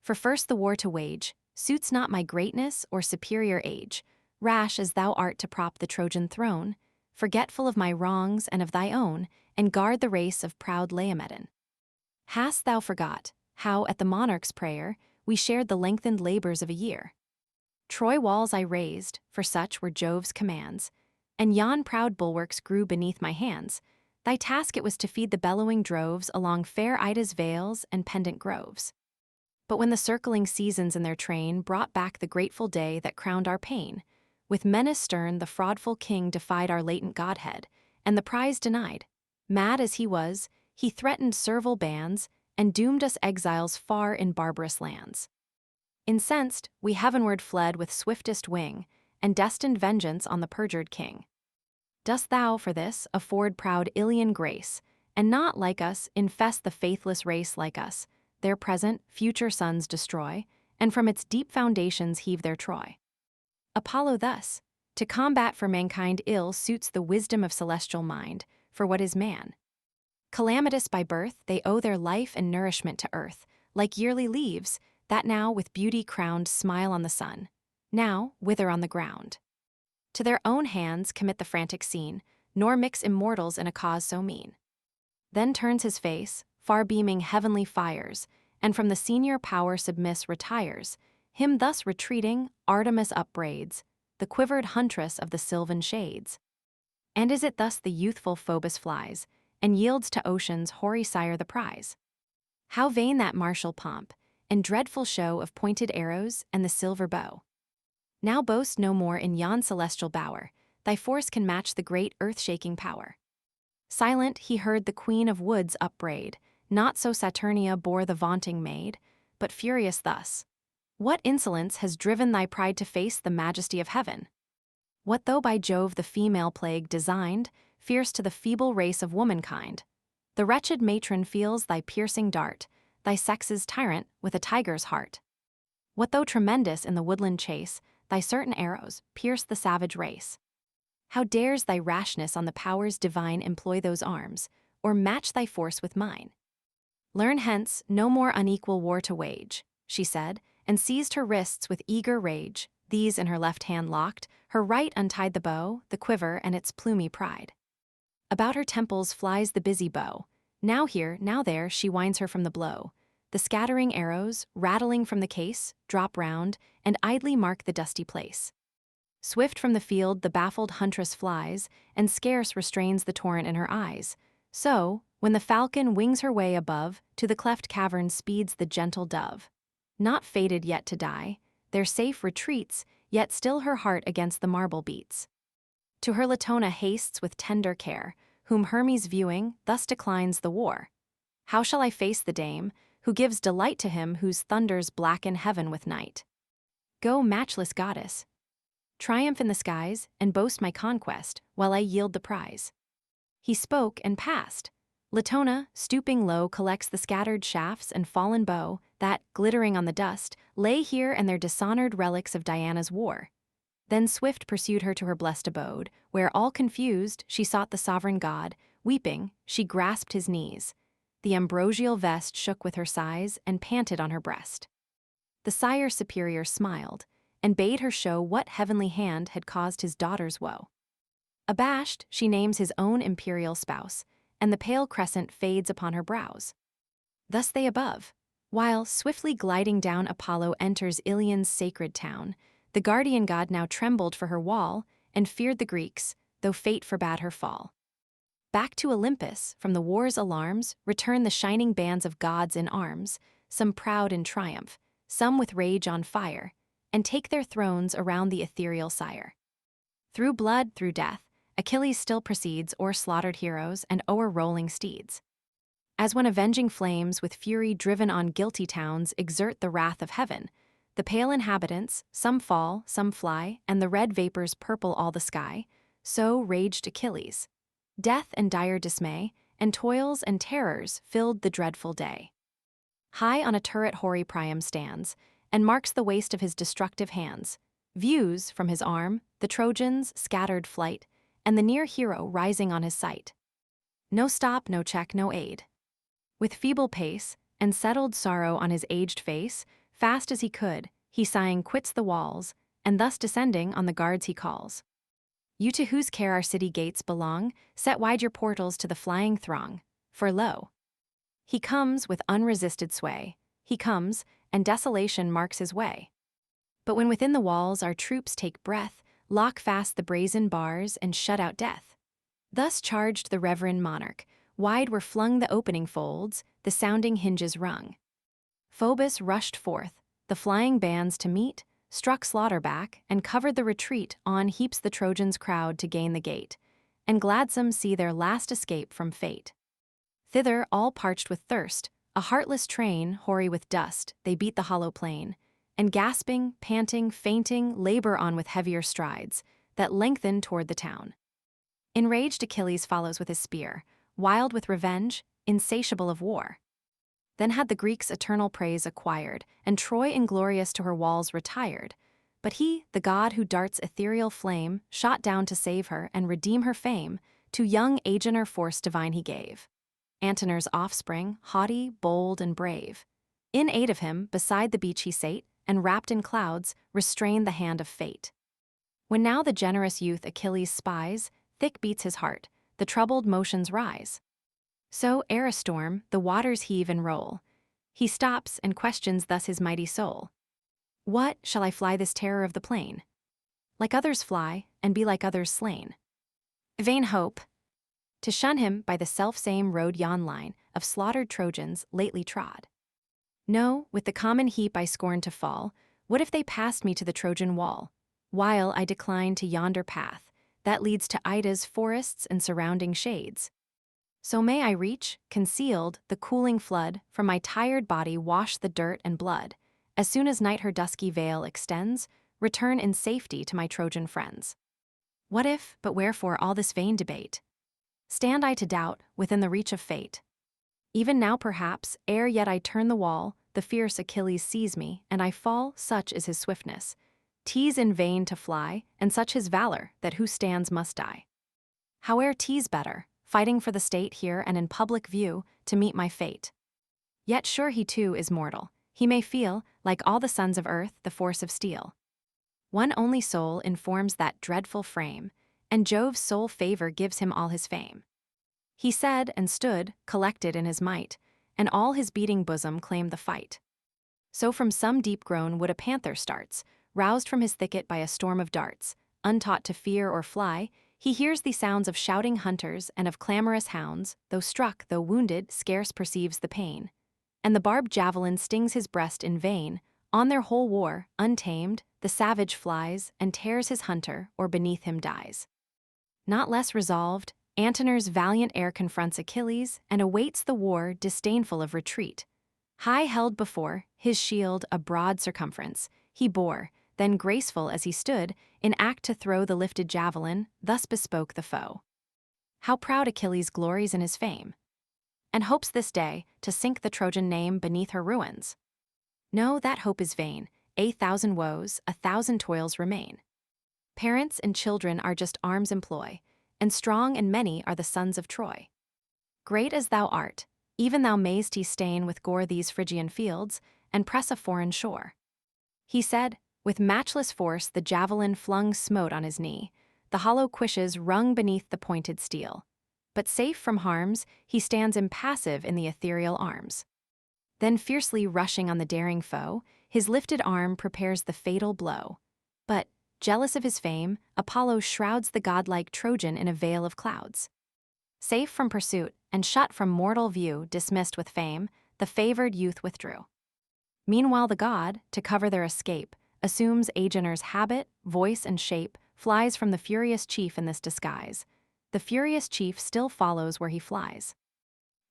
For first the war to wage, suits not my greatness or superior age, rash as thou art to prop the Trojan throne, forgetful of my wrongs and of thy own, and guard the race of proud Laomedon. Hast thou forgot, how at the monarch's prayer, we shared the lengthened labors of a year? Troy walls I raised, for such were Jove's commands, and yon proud bulwarks grew beneath my hands. Thy task it was to feed the bellowing droves along fair Ida's vales and pendant groves. But when the circling seasons in their train brought back the grateful day that crowned our pain, with menace stern the fraudful king defied our latent godhead, and the prize denied. Mad as he was, he threatened servile bands, and doomed us exiles far in barbarous lands. Incensed, we heavenward fled with swiftest wing, and destined vengeance on the perjured king. Dost thou, for this, afford proud Ilian grace, and not like us infest the faithless race like us, their present, future sons destroy, and from its deep foundations heave their Troy. Apollo thus, to combat for mankind ill suits the wisdom of celestial mind, for what is man? Calamitous by birth, they owe their life and nourishment to earth, like yearly leaves, that now with beauty crowned smile on the sun, now wither on the ground. To their own hands commit the frantic scene, nor mix immortals in a cause so mean. Then turns his face, far beaming heavenly fires, and from the senior power submiss retires, him thus retreating, Artemis upbraids, the quivered huntress of the sylvan shades. And is it thus the youthful Phoebus flies, and yields to ocean's hoary sire the prize? How vain that martial pomp, and dreadful show of pointed arrows and the silver bow! Now boast no more in yon celestial bower, thy force can match the great earth-shaking power. Silent he heard the queen of woods upbraid, not so Saturnia bore the vaunting maid, but furious thus: what insolence has driven thy pride to face the majesty of heaven? What though by Jove the female plague designed, fierce to the feeble race of womankind? The wretched matron feels thy piercing dart, thy sex's tyrant with a tiger's heart. What though tremendous in the woodland chase, thy certain arrows pierce the savage race? How dares thy rashness on the powers divine employ those arms, or match thy force with mine? Learn hence no more unequal war to wage, she said, and seized her wrists with eager rage. These in her left hand locked, her right untied the bow, the quiver, and its plumy pride. About her temples flies the busy bow. Now here, now there, she winds her from the blow. The scattering arrows, rattling from the case, drop round, and idly mark the dusty place. Swift from the field the baffled huntress flies, and scarce restrains the torrent in her eyes. So, when the falcon wings her way above, to the cleft cavern speeds the gentle dove. Not fated yet to die, their safe retreats, yet still her heart against the marble beats. To her Latona hastes with tender care, whom Hermes viewing, thus declines the war. How shall I face the dame, who gives delight to him whose thunders blacken heaven with night? Go, matchless goddess, triumph in the skies, and boast my conquest, while I yield the prize. He spoke and passed. Latona, stooping low, collects the scattered shafts and fallen bow, that, glittering on the dust, lay here and their dishonored relics of Diana's war. Then swift pursued her to her blessed abode, where, all confused, she sought the sovereign god. Weeping, she grasped his knees. The ambrosial vest shook with her sighs and panted on her breast. The sire superior smiled, and bade her show what heavenly hand had caused his daughter's woe. Abashed, she names his own imperial spouse, and the pale crescent fades upon her brows. Thus they above, while, swiftly gliding down, Apollo enters Ilion's sacred town. The guardian god now trembled for her wall, and feared the Greeks, though fate forbade her fall. Back to Olympus, from the war's alarms, return the shining bands of gods in arms, some proud in triumph, some with rage on fire, and take their thrones around the ethereal sire. Through blood, through death, Achilles still proceeds o'er slaughtered heroes and o'er rolling steeds. As when avenging flames with fury driven on guilty towns exert the wrath of heaven, the pale inhabitants, some fall, some fly, and the red vapors purple all the sky, so raged Achilles. Death and dire dismay, and toils and terrors filled the dreadful day. High on a turret hoary Priam stands, and marks the waste of his destructive hands, views, from his arm, the Trojans' scattered flight, and the near hero rising on his sight. No stop, no check, no aid. With feeble pace, and settled sorrow on his aged face, fast as he could, he sighing quits the walls, and thus descending on the guards he calls. You to whose care our city gates belong, set wide your portals to the flying throng, for lo! He comes with unresisted sway, he comes, and desolation marks his way. But when within the walls our troops take breath, lock fast the brazen bars and shut out death. Thus charged the reverend monarch, wide were flung the opening folds, the sounding hinges rung. Phoebus rushed forth, the flying bands to meet, struck slaughter back, and covered the retreat. On heaps the Trojans crowd to gain the gate, and gladsome see their last escape from fate. Thither, all parched with thirst, a heartless train, hoary with dust, they beat the hollow plain, and gasping, panting, fainting, labor on with heavier strides, that lengthen toward the town. Enraged Achilles follows with his spear, wild with revenge, insatiable of war. Then had the Greeks eternal praise acquired, and Troy inglorious to her walls retired. But he, the god who darts ethereal flame, shot down to save her and redeem her fame, to young Agenor force divine he gave. Antenor's offspring, haughty, bold, and brave. In aid of him, beside the beach he sate, and wrapped in clouds, restrained the hand of fate. When now the generous youth Achilles spies, thick beats his heart, the troubled motions rise. So, ere a storm, the waters heave and roll. He stops and questions thus his mighty soul. What, shall I fly this terror of the plain? Like others fly, and be like others slain. Vain hope! To shun him by the self-same road yon line of slaughtered Trojans lately trod. No, with the common heap I scorn to fall. What if they passed me to the Trojan wall, while I decline to yonder path that leads to Ida's forests and surrounding shades? So may I reach, concealed, the cooling flood, from my tired body wash the dirt and blood. As soon as night her dusky veil extends, return in safety to my Trojan friends. What if, but wherefore all this vain debate? Stand I to doubt, within the reach of fate? Even now perhaps, ere yet I turn the wall, the fierce Achilles sees me, and I fall, such is his swiftness. 'Tis in vain to fly, and such his valor, that who stands must die. Howe'er 'tis better, fighting for the state here and in public view, to meet my fate. Yet sure he too is mortal. He may feel, like all the sons of earth, the force of steel. One only soul informs that dreadful frame, and Jove's sole favor gives him all his fame. He said and stood, collected in his might, and all his beating bosom claimed the fight. So from some deep groan wood a panther starts, roused from his thicket by a storm of darts. Untaught to fear or fly, he hears the sounds of shouting hunters and of clamorous hounds, though struck, though wounded, scarce perceives the pain. And the barbed javelin stings his breast in vain. On their whole war, untamed, the savage flies, and tears his hunter, or beneath him dies. Not less resolved, Antenor's valiant heir confronts Achilles, and awaits the war, disdainful of retreat. High held before, his shield a broad circumference, he bore, then graceful as he stood, in act to throw the lifted javelin, thus bespoke the foe. How proud Achilles glories in his fame, and hopes this day to sink the Trojan name beneath her ruins. No, that hope is vain. 1,000 woes, 1,000 toils remain. Parents and children are just arms employ, and strong and many are the sons of Troy. Great as thou art, even thou mayst stain with gore these Phrygian fields, and press a foreign shore. He said, with matchless force the javelin flung smote on his knee, the hollow cuishes rung beneath the pointed steel. But safe from harms, he stands impassive in the ethereal arms. Then fiercely rushing on the daring foe, his lifted arm prepares the fatal blow. But, jealous of his fame, Apollo shrouds the godlike Trojan in a veil of clouds. Safe from pursuit, and shut from mortal view, dismissed with fame, the favored youth withdrew. Meanwhile the god, to cover their escape, assumes Agenor's habit, voice, and shape, flies from the furious chief in this disguise. The furious chief still follows where he flies.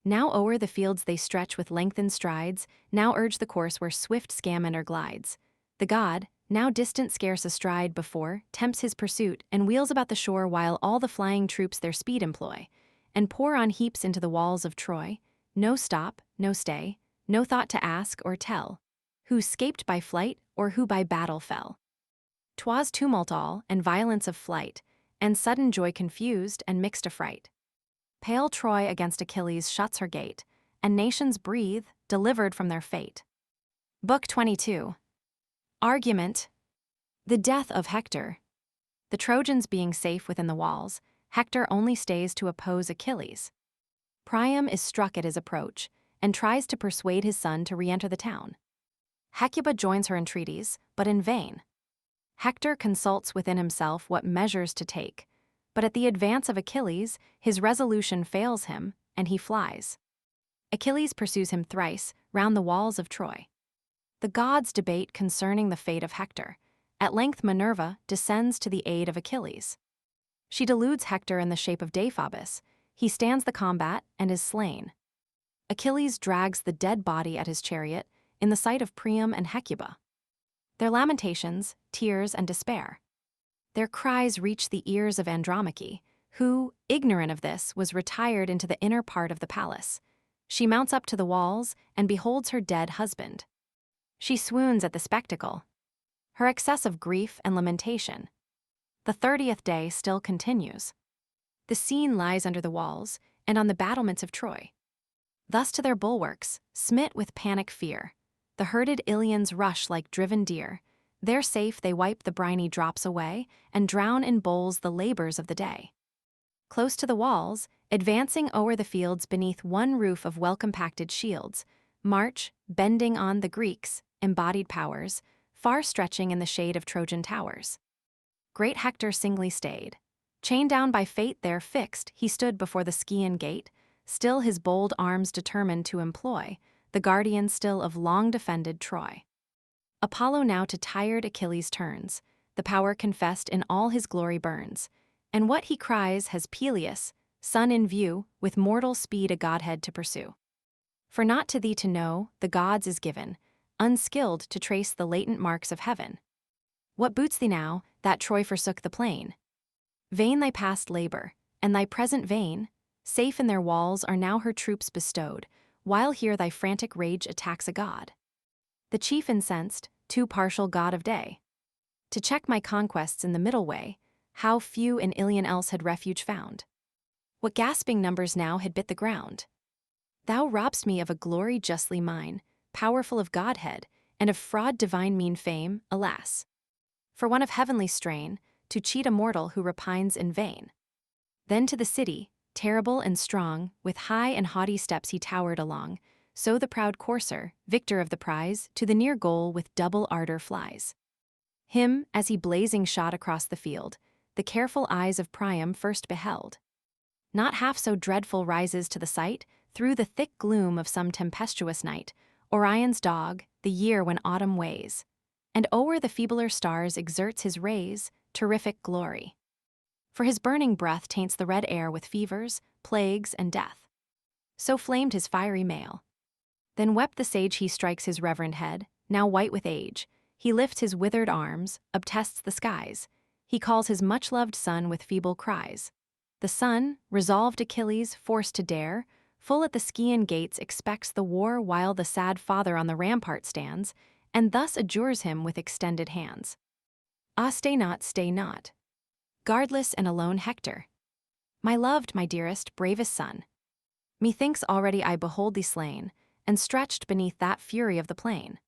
Now o'er the fields they stretch with lengthened strides, now urge the course where swift Scamander glides. The god, now distant scarce a stride before, tempts his pursuit, and wheels about the shore while all the flying troops their speed employ, and pour on heaps into the walls of Troy. No stop, no stay, no thought to ask or tell, who 'scaped by flight or who by battle fell. 'Twas tumult all, and violence of flight, and sudden joy confused and mixed affright. Pale Troy against Achilles shuts her gate, and nations breathe, delivered from their fate. Book 22. Argument. The death of Hector. The Trojans being safe within the walls, Hector only stays to oppose Achilles. Priam is struck at his approach, and tries to persuade his son to re-enter the town. Hecuba joins her entreaties, but in vain. Hector consults within himself what measures to take, but at the advance of Achilles, his resolution fails him, and he flies. Achilles pursues him thrice, round the walls of Troy. The gods debate concerning the fate of Hector. At length Minerva descends to the aid of Achilles. She deludes Hector in the shape of Deiphobus. He stands the combat and is slain. Achilles drags the dead body at his chariot, in the sight of Priam and Hecuba. Their lamentations, tears, and despair. Their cries reach the ears of Andromache, who, ignorant of this, was retired into the inner part of the palace. She mounts up to the walls and beholds her dead husband. She swoons at the spectacle. Her excess of grief and lamentation. The 30th day still continues. The scene lies under the walls and on the battlements of Troy. Thus to their bulwarks, smit with panic fear, the herded Ilians rush like driven deer. There safe they wipe the briny drops away and drown in bowls the labors of the day. Close to the walls, advancing o'er the fields beneath one roof of well-compacted shields, march, bending on the Greeks, embodied powers, far stretching in the shade of Trojan towers. Great Hector singly stayed. Chained down by fate there fixed, he stood before the Scaean gate, still his bold arms determined to employ, the guardian still of long-defended Troy. Apollo now to tired Achilles turns, the power confessed in all his glory burns, and what he cries has Peleus, son in view, with mortal speed a godhead to pursue. For not to thee to know, the gods is given, unskilled to trace the latent marks of heaven. What boots thee now, that Troy forsook the plain? Vain thy past labor, and thy present vain, safe in their walls are now her troops bestowed, while here thy frantic rage attacks a god. The chief incensed, too partial god of day. To check my conquests in the middle way, how few in Ilion else had refuge found. What gasping numbers now had bit the ground. Thou robb'st me of a glory justly mine, powerful of godhead, and of fraud divine mean fame, alas. For one of heavenly strain, to cheat a mortal who repines in vain. Then to the city, terrible and strong, with high and haughty steps he towered along, so the proud courser, victor of the prize, to the near goal with double ardor flies. Him, as he blazing shot across the field, the careful eyes of Priam first beheld. Not half so dreadful rises to the sight, through the thick gloom of some tempestuous night, Orion's dog, the year when autumn weighs, and o'er the feebler stars exerts his rays, terrific glory. For his burning breath taints the red air with fevers, plagues, and death. So flamed his fiery mail. Then wept the sage he strikes his reverend head, now white with age. He lifts his withered arms, obtests the skies. He calls his much-loved son with feeble cries. The son, resolved Achilles, forced to dare, full at the Scaean gates expects the war while the sad father on the rampart stands, and thus adjures him with extended hands. Ah, stay not, stay not. Guardless and alone Hector. My loved, my dearest, bravest son. Methinks already I behold thee slain, and stretched beneath that fury of the plain.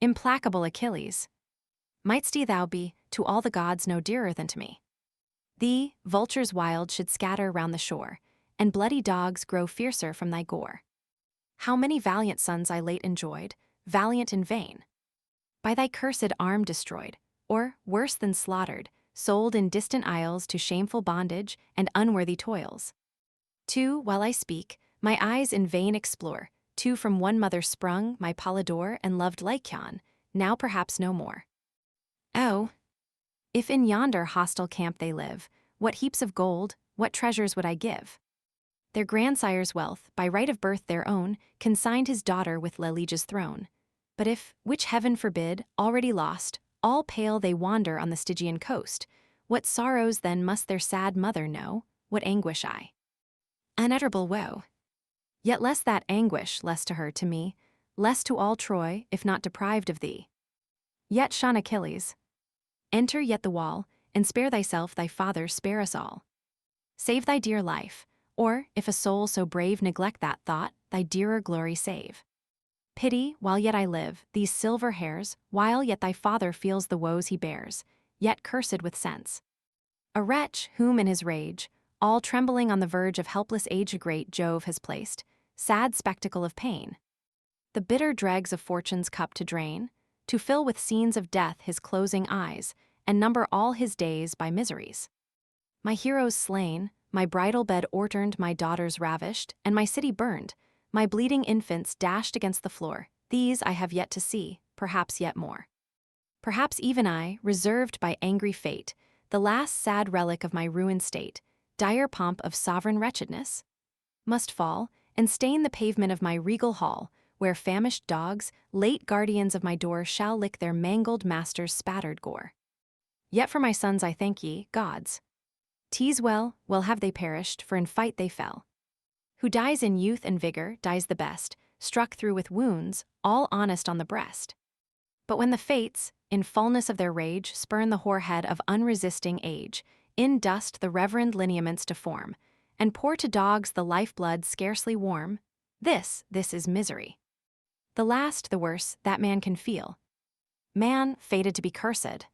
Implacable Achilles. Mightst thou be, to all the gods no dearer than to me. Thee, vultures wild should scatter round the shore, and bloody dogs grow fiercer from thy gore. How many valiant sons I late enjoyed, valiant in vain. By thy cursed arm destroyed, or, worse than slaughtered, sold in distant isles to shameful bondage and unworthy toils. Two, while I speak, my eyes in vain explore, two from one mother sprung, my Polydore and loved Lycaon, now perhaps no more. Oh, if in yonder hostile camp they live, what heaps of gold, what treasures would I give? Their grandsire's wealth, by right of birth their own, consigned his daughter with Lelege's throne. But if, which heaven forbid, already lost, all pale they wander on the Stygian coast, what sorrows then must their sad mother know, what anguish I? Unutterable woe. Yet less that anguish, less to her, to me, less to all Troy, if not deprived of thee. Yet shun Achilles. Enter yet the wall, and spare thyself, thy father, spare us all. Save thy dear life, or, if a soul so brave neglect that thought, thy dearer glory save. Pity, while yet I live, these silver hairs, while yet thy father feels the woes he bears, yet cursed with sense. A wretch whom in his rage, all trembling on the verge of helpless age great Jove has placed, sad spectacle of pain. The bitter dregs of fortune's cup to drain, to fill with scenes of death his closing eyes, and number all his days by miseries. My heroes slain, my bridal bed o'erturned, my daughters ravished, and my city burned, my bleeding infants dashed against the floor, these I have yet to see, perhaps yet more. Perhaps even I, reserved by angry fate, the last sad relic of my ruined state, dire pomp of sovereign wretchedness, must fall, and stain the pavement of my regal hall, where famished dogs, late guardians of my door, shall lick their mangled master's spattered gore. Yet for my sons I thank ye, gods. 'Tis well, well have they perished, for in fight they fell. Who dies in youth and vigor dies the best, struck through with wounds, all honest on the breast. But when the fates, in fullness of their rage, spurn the hoar head of unresisting age, in dust the reverend lineaments deform, and pour to dogs the life-blood scarcely warm, this is misery. The last, the worse, that man can feel. Man, fated to be cursed.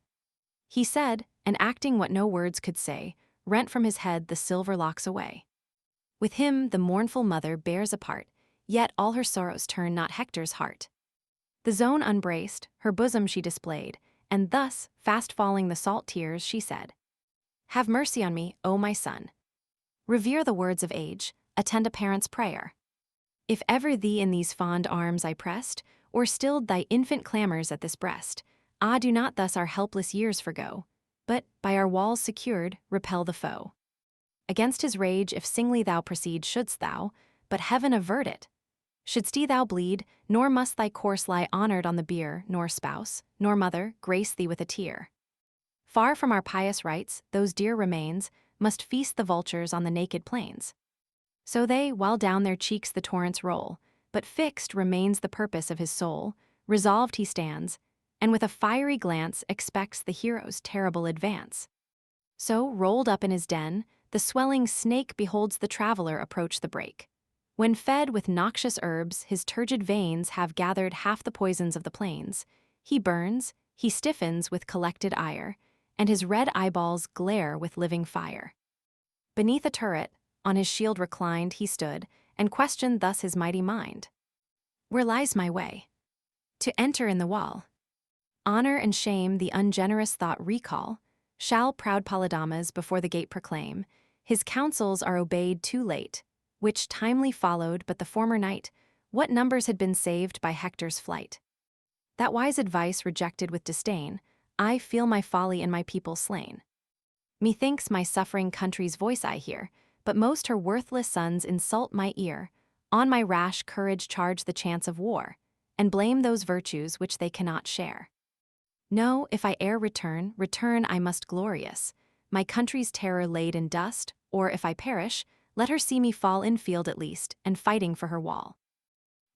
He said, and acting what no words could say, rent from his head the silver locks away. With him the mournful mother bears a part, yet all her sorrows turn not Hector's heart. The zone unbraced, her bosom she displayed, and thus, fast falling the salt tears, she said, "Have mercy on me, O my son. Revere the words of age, attend a parent's prayer. If ever thee in these fond arms I pressed, or stilled thy infant clamors at this breast, do not thus our helpless years forgo, but, by our walls secured, repel the foe. Against his rage if singly thou proceed shouldst thou, but heaven avert it. Shouldst thou bleed, nor must thy corse lie honored on the bier, nor spouse, nor mother, grace thee with a tear. Far from our pious rites, those dear remains must feast the vultures on the naked plains. So they, while down their cheeks the torrents roll, but fixed remains the purpose of his soul, resolved he stands, and with a fiery glance expects the hero's terrible advance. So, rolled up in his den, the swelling snake beholds the traveler approach the brake. When fed with noxious herbs, his turgid veins have gathered half the poisons of the plains. He burns, he stiffens with collected ire, and his red eyeballs glare with living fire. Beneath a turret, on his shield reclined, he stood, and questioned thus his mighty mind. Where lies my way? To enter in the wall. Honor and shame the ungenerous thought recall. Shall proud Polydamas before the gate proclaim, his counsels are obeyed too late, which timely followed but the former night, what numbers had been saved by Hector's flight. That wise advice rejected with disdain, I feel my folly and my people slain. Methinks my suffering country's voice I hear, but most her worthless sons insult my ear, on my rash courage charge the chance of war, and blame those virtues which they cannot share. No, if I e'er return I must glorious, my country's terror laid in dust, or if I perish, let her see me fall in field at least, and fighting for her wall.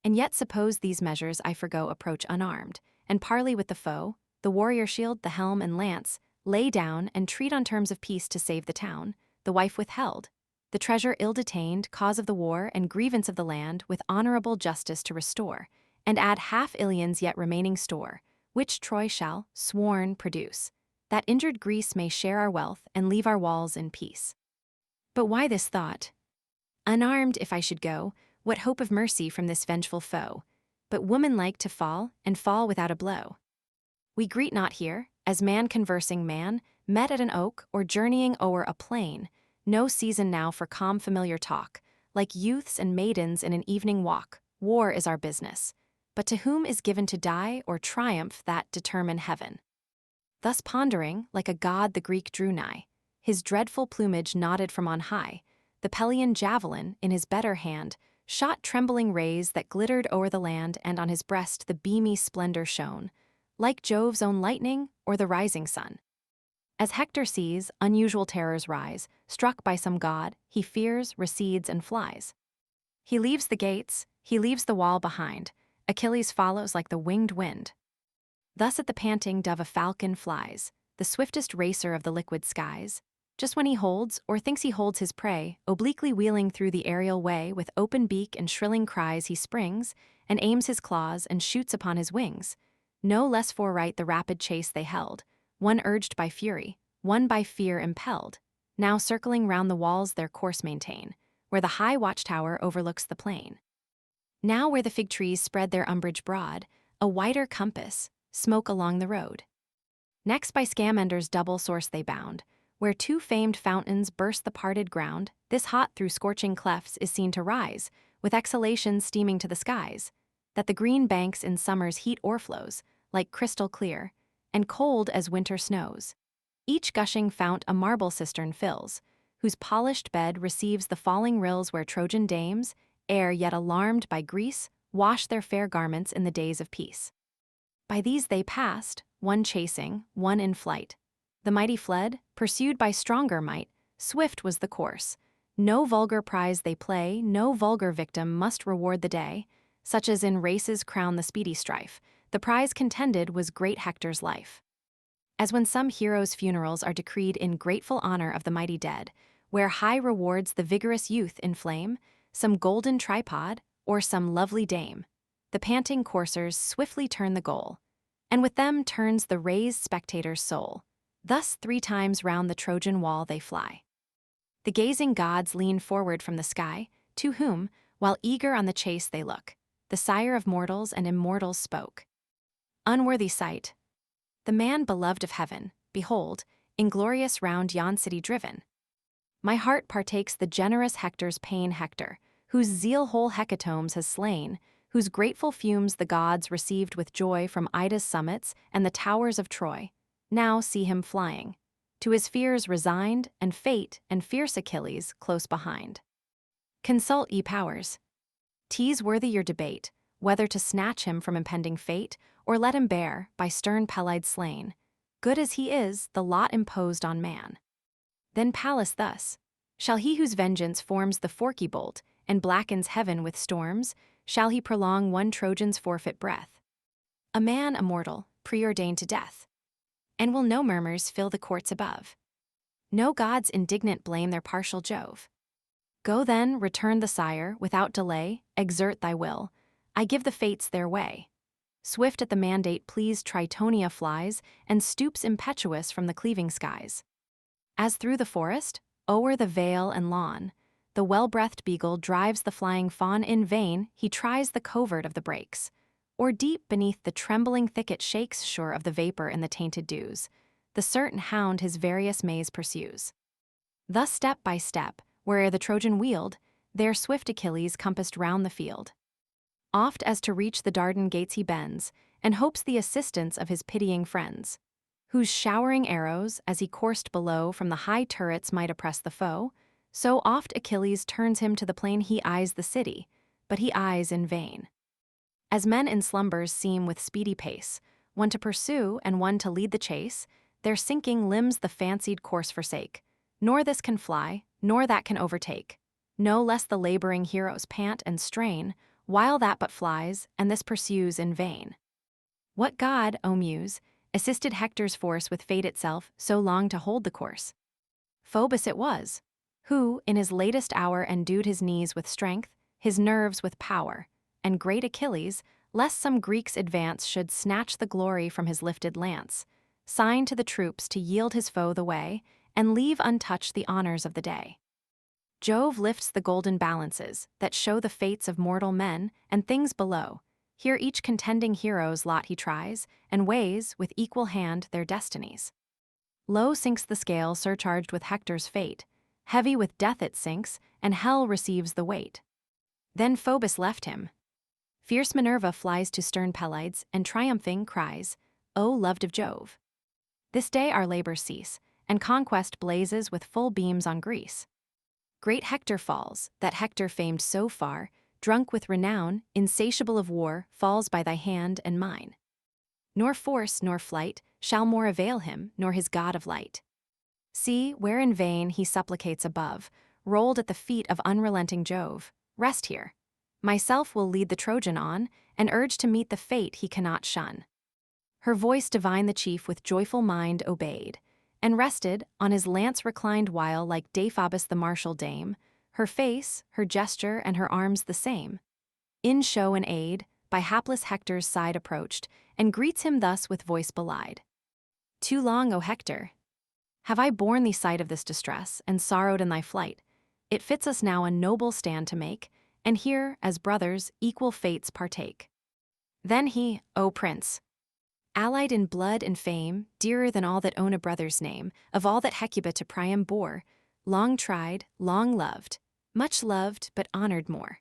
And yet suppose these measures I forgo approach unarmed, and parley with the foe, the warrior shield, the helm and lance, lay down and treat on terms of peace to save the town, the wife withheld, the treasure ill detained, cause of the war and grievance of the land with honorable justice to restore, and add half Ilion's yet remaining store, which Troy shall, sworn, produce, that injured Greece may share our wealth and leave our walls in peace. But why this thought? Unarmed if I should go, what hope of mercy from this vengeful foe, but woman-like to fall, and fall without a blow? We greet not here, as man conversing man, met at an oak or journeying o'er a plain, no season now for calm familiar talk, like youths and maidens in an evening walk, war is our business. But to whom is given to die or triumph that determine heaven? Thus pondering, like a god the Greek drew nigh, his dreadful plumage nodded from on high, the Pelian javelin, in his better hand, shot trembling rays that glittered o'er the land, and on his breast the beamy splendor shone, like Jove's own lightning or the rising sun. As Hector sees unusual terrors rise, struck by some god, he fears, recedes, and flies. He leaves the gates, he leaves the wall behind, Achilles follows like the winged wind. Thus at the panting dove a falcon flies, the swiftest racer of the liquid skies. Just when he holds, or thinks he holds his prey, obliquely wheeling through the aerial way, with open beak and shrilling cries he springs, and aims his claws and shoots upon his wings. No less foreright the rapid chase they held, one urged by fury, one by fear impelled, now circling round the walls their course maintain, where the high watchtower overlooks the plain. Now where the fig trees spread their umbrage broad, a wider compass, smoke along the road. Next by Scamander's double source they bound, where two famed fountains burst the parted ground, this hot through scorching clefts is seen to rise, with exhalations steaming to the skies, that the green banks in summer's heat o'erflows, like crystal clear, and cold as winter snows. Each gushing fount a marble cistern fills, whose polished bed receives the falling rills where Trojan dames, ere yet alarmed by Greece, wash their fair garments in the days of peace. By these they passed, one chasing, one in flight. The mighty fled, pursued by stronger might, Swift was the course. No vulgar prize they play, no vulgar victim must reward the day, such as in races crown the speedy strife. The prize contended was great Hector's life. As when some heroes' funerals are decreed in grateful honor of the mighty dead, where high rewards the vigorous youth inflame, some golden tripod, or some lovely dame, the panting coursers swiftly turn the goal, and with them turns the raised spectator's soul. Thus 3 times round the Trojan wall they fly. The gazing gods lean forward from the sky, to whom, while eager on the chase they look, the sire of mortals and immortals spoke. Unworthy sight! The man beloved of heaven, behold, inglorious round yon city driven. My heart partakes the generous Hector's pain Hector, whose zeal whole hecatombs has slain, whose grateful fumes the gods received with joy from Ida's summits and the towers of Troy. Now see him flying, to his fears resigned, and fate and fierce Achilles close behind. Consult, ye powers. 'Tis worthy your debate, whether to snatch him from impending fate, or let him bear, by stern Pelide slain, good as he is, the lot imposed on man. Then Pallas thus: shall he whose vengeance forms the forky bolt, and blackens heaven with storms, shall he prolong one Trojan's forfeit breath? A man immortal, preordained to death. And will no murmurs fill the courts above? No gods indignant blame their partial Jove? Go then, return the sire, without delay, exert thy will, I give the fates their way. Swift at the mandate pleased Tritonia flies, and stoops impetuous from the cleaving skies. As through the forest, o'er the vale and lawn, the well-breathed beagle drives the flying fawn. In vain he tries the covert of the brakes, or deep beneath the trembling thicket shakes, sure of the vapor in the tainted dews. The certain hound his various maze pursues. Thus step by step, where'er the Trojan wheeled, there swift Achilles compassed round the field. Oft as to reach the Dardan gates he bends, and hopes the assistance of his pitying friends, whose showering arrows, as he coursed below from the high turrets, might oppress the foe. So oft Achilles turns him to the plain, he eyes the city, but he eyes in vain. As men in slumbers seem with speedy pace, one to pursue and one to lead the chase, their sinking limbs the fancied course forsake, nor this can fly, nor that can overtake. No less the laboring heroes pant and strain, while that but flies, and this pursues in vain. What god, O Muse, assisted Hector's force with fate itself so long to hold the course? Phoebus it was, who, in his latest hour, endued his knees with strength, his nerves with power, and great Achilles, lest some Greek's advance should snatch the glory from his lifted lance, signed to the troops to yield his foe the way, and leave untouched the honors of the day. Jove lifts the golden balances that show the fates of mortal men and things below. Here each contending hero's lot he tries, and weighs with equal hand their destinies. Low sinks the scale surcharged with Hector's fate, heavy with death it sinks, and hell receives the weight. Then Phoebus left him. Fierce Minerva flies to stern Pelides, and triumphing cries, O loved of Jove! This day our labors cease, and conquest blazes with full beams on Greece. Great Hector falls, that Hector famed so far, drunk with renown, insatiable of war, falls by thy hand and mine. Nor force nor flight shall more avail him, nor his god of light. See, where in vain he supplicates above, rolled at the feet of unrelenting Jove, rest here. Myself will lead the Trojan on, and urge to meet the fate he cannot shun. Her voice divine the chief with joyful mind obeyed, and rested, on his lance reclined while, like Deiphobus the martial dame, her face, her gesture, and her arms the same. In show and aid, by hapless Hector's side approached, and greets him thus with voice belied. Too long, O Hector, have I borne the sight of this distress, and sorrowed in thy flight. It fits us now a noble stand to make, and here, as brothers, equal fates partake. Then he, O prince, allied in blood and fame, dearer than all that own a brother's name, of all that Hecuba to Priam bore, long tried, long loved, much loved, but honored more.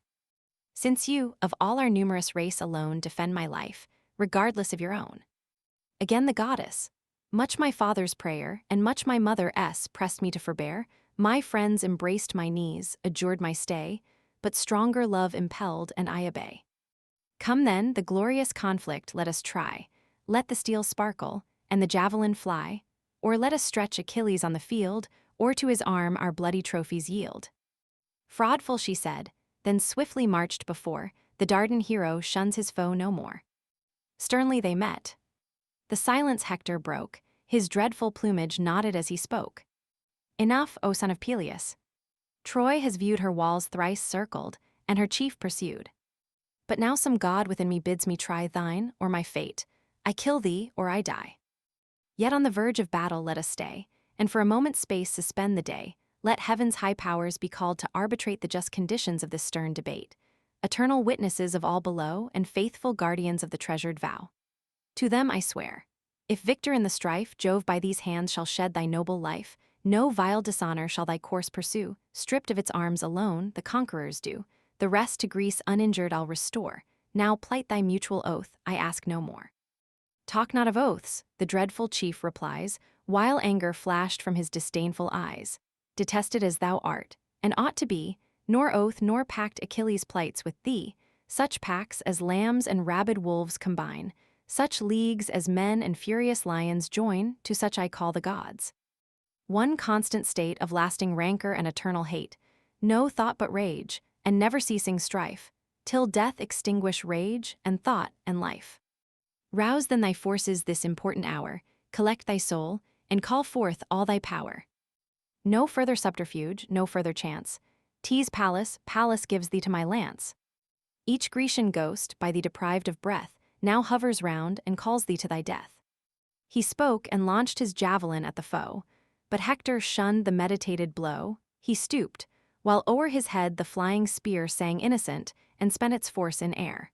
Since you, of all our numerous race alone, defend my life, regardless of your own. Again the goddess, much my father's prayer, and much my mother S pressed me to forbear, my friends embraced my knees, adjured my stay, but stronger love impelled, and I obey. Come then, the glorious conflict let us try. Let the steel sparkle, and the javelin fly, or let us stretch Achilles on the field, or to his arm our bloody trophies yield. Fraudful, she said, then swiftly marched before, the Dardan hero shuns his foe no more. Sternly they met. The silence Hector broke, his dreadful plumage nodded as he spoke. Enough, O son of Peleus. Troy has viewed her walls thrice circled, and her chief pursued. But now some god within me bids me try thine or my fate. I kill thee or I die. Yet on the verge of battle let us stay, and for a moment's space suspend the day. Let heaven's high powers be called to arbitrate the just conditions of this stern debate, eternal witnesses of all below and faithful guardians of the treasured vow. To them I swear, if victor in the strife, Jove by these hands shall shed thy noble life, no vile dishonor shall thy course pursue, stripped of its arms alone, the conquerors do, the rest to Greece uninjured I'll restore. Now plight thy mutual oath, I ask no more. Talk not of oaths, the dreadful chief replies, while anger flashed from his disdainful eyes. Detested as thou art, and ought to be, nor oath nor pact Achilles plights with thee, such pacts as lambs and rabid wolves combine, such leagues as men and furious lions join, to such I call the gods. One constant state of lasting rancor and eternal hate, no thought but rage, and never ceasing strife, till death extinguish rage and thought and life. Rouse then thy forces this important hour, collect thy soul, and call forth all thy power. No further subterfuge, no further chance. Tease Pallas, Pallas gives thee to my lance. Each Grecian ghost, by thee deprived of breath, now hovers round and calls thee to thy death. He spoke and launched his javelin at the foe, but Hector shunned the meditated blow. He stooped, while o'er his head the flying spear sang innocent and spent its force in air.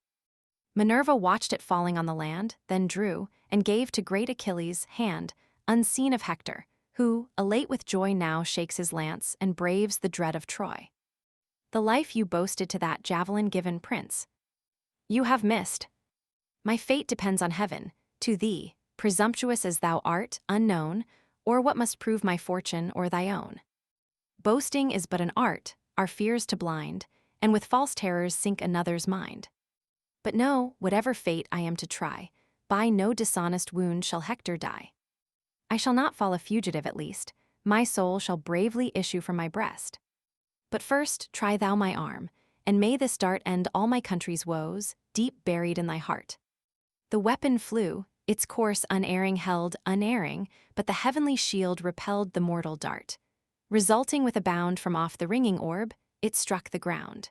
Minerva watched it falling on the land, then drew, and gave to great Achilles' hand, unseen of Hector, who, elate with joy now shakes his lance and braves the dread of Troy. The life you boasted to that javelin-given prince, you have missed. My fate depends on heaven, to thee, presumptuous as thou art, unknown, or what must prove my fortune or thy own. Boasting is but an art, our fears to blind, and with false terrors sink another's mind. But know, whatever fate I am to try, by no dishonest wound shall Hector die. I shall not fall a fugitive at least, my soul shall bravely issue from my breast. But first try thou my arm, and may this dart end all my country's woes, deep buried in thy heart. The weapon flew, its course unerring held unerring, but the heavenly shield repelled the mortal dart. Resulting with a bound from off the ringing orb, it struck the ground.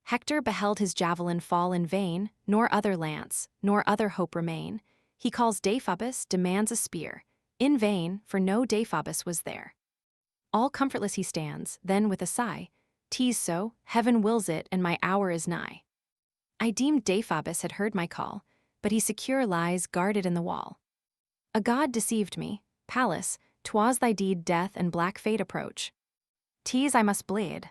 Hector beheld his javelin fall in vain, nor other lance, nor other hope remain. He calls Deiphobus, demands a spear. In vain, for no Deiphobus was there. All comfortless he stands, then with a sigh, "'Tis so, heaven wills it, and my hour is nigh." I deemed Deiphobus had heard my call, but he secure lies guarded in the wall. A god deceived me, Pallas, 'twas thy deed death and black fate approach. 'Tis I must bleed.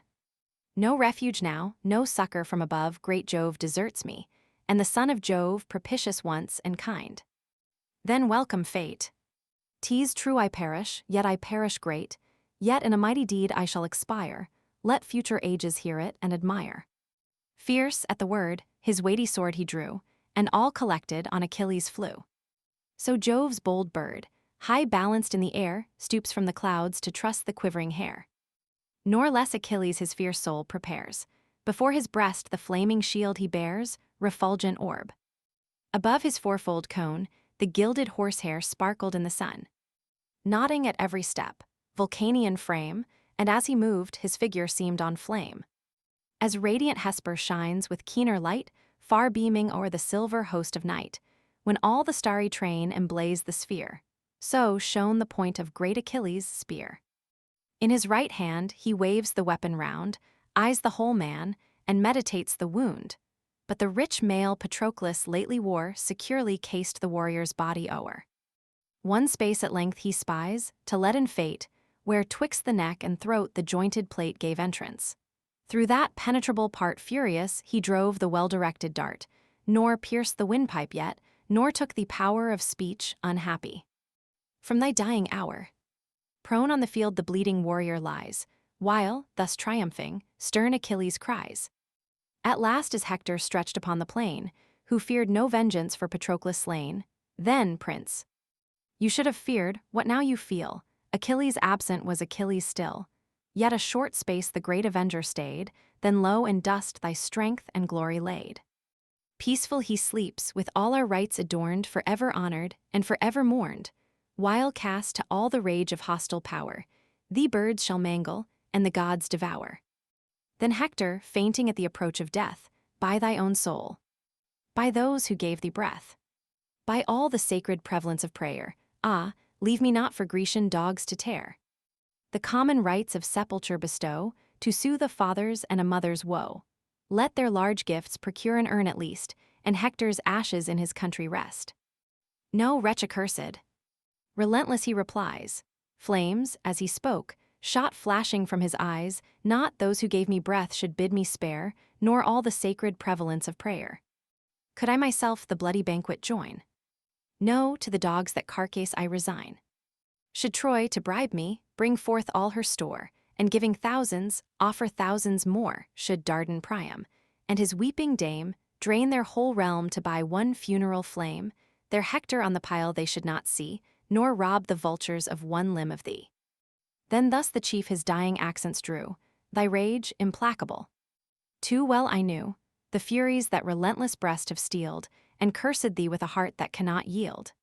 No refuge now, no succor from above great Jove deserts me, and the son of Jove propitious once and kind. Then welcome fate. 'Tis true I perish, yet I perish great, yet in a mighty deed I shall expire, let future ages hear it and admire. Fierce, at the word, his weighty sword he drew, and all collected on Achilles flew. So Jove's bold bird, high balanced in the air, stoops from the clouds to trust the quivering hair. Nor less Achilles his fierce soul prepares, before his breast the flaming shield he bears, refulgent orb. Above his fourfold cone, the gilded horsehair sparkled in the sun. Nodding at every step, Vulcanian frame, and as he moved, his figure seemed on flame. As radiant Hesper shines with keener light, far beaming o'er the silver host of night, when all the starry train emblaze the sphere, so shone the point of great Achilles' spear. In his right hand he waves the weapon round, eyes the whole man, and meditates the wound. But the rich mail Patroclus lately wore securely cased the warrior's body o'er. One space at length he spies, to leaden fate, where twixt the neck and throat the jointed plate gave entrance. Through that penetrable part furious he drove the well-directed dart, nor pierced the windpipe yet, nor took the power of speech, unhappy. From thy dying hour. Prone on the field the bleeding warrior lies, while, thus triumphing, stern Achilles cries. At last is Hector stretched upon the plain, who feared no vengeance for Patroclus slain. Then, prince, you should have feared what now you feel. Achilles absent was Achilles still. Yet a short space the great avenger stayed, then low in dust thy strength and glory laid. Peaceful he sleeps, with all our rights adorned, forever honored, and forever mourned. While cast to all the rage of hostile power, thee birds shall mangle, and the gods devour. Then Hector, fainting at the approach of death, by thy own soul, by those who gave thee breath, by all the sacred prevalence of prayer, leave me not for Grecian dogs to tear. The common rites of sepulture bestow, to soothe a father's and a mother's woe. Let their large gifts procure an urn at least, and Hector's ashes in his country rest. No, wretch accursed. Relentless he replies. Flames, as he spoke, shot flashing from his eyes. Not those who gave me breath should bid me spare, nor all the sacred prevalence of prayer. Could I myself the bloody banquet join? No, to the dogs that carcase I resign. Should Troy, to bribe me, bring forth all her store, and giving thousands, offer thousands more, should Dardan Priam, and his weeping dame, drain their whole realm to buy one funeral flame, their Hector on the pile they should not see, nor rob the vultures of one limb of thee. Then thus the chief his dying accents drew, thy rage implacable. Too well I knew, the furies that relentless breast have steeled, and cursed thee with a heart that cannot yield.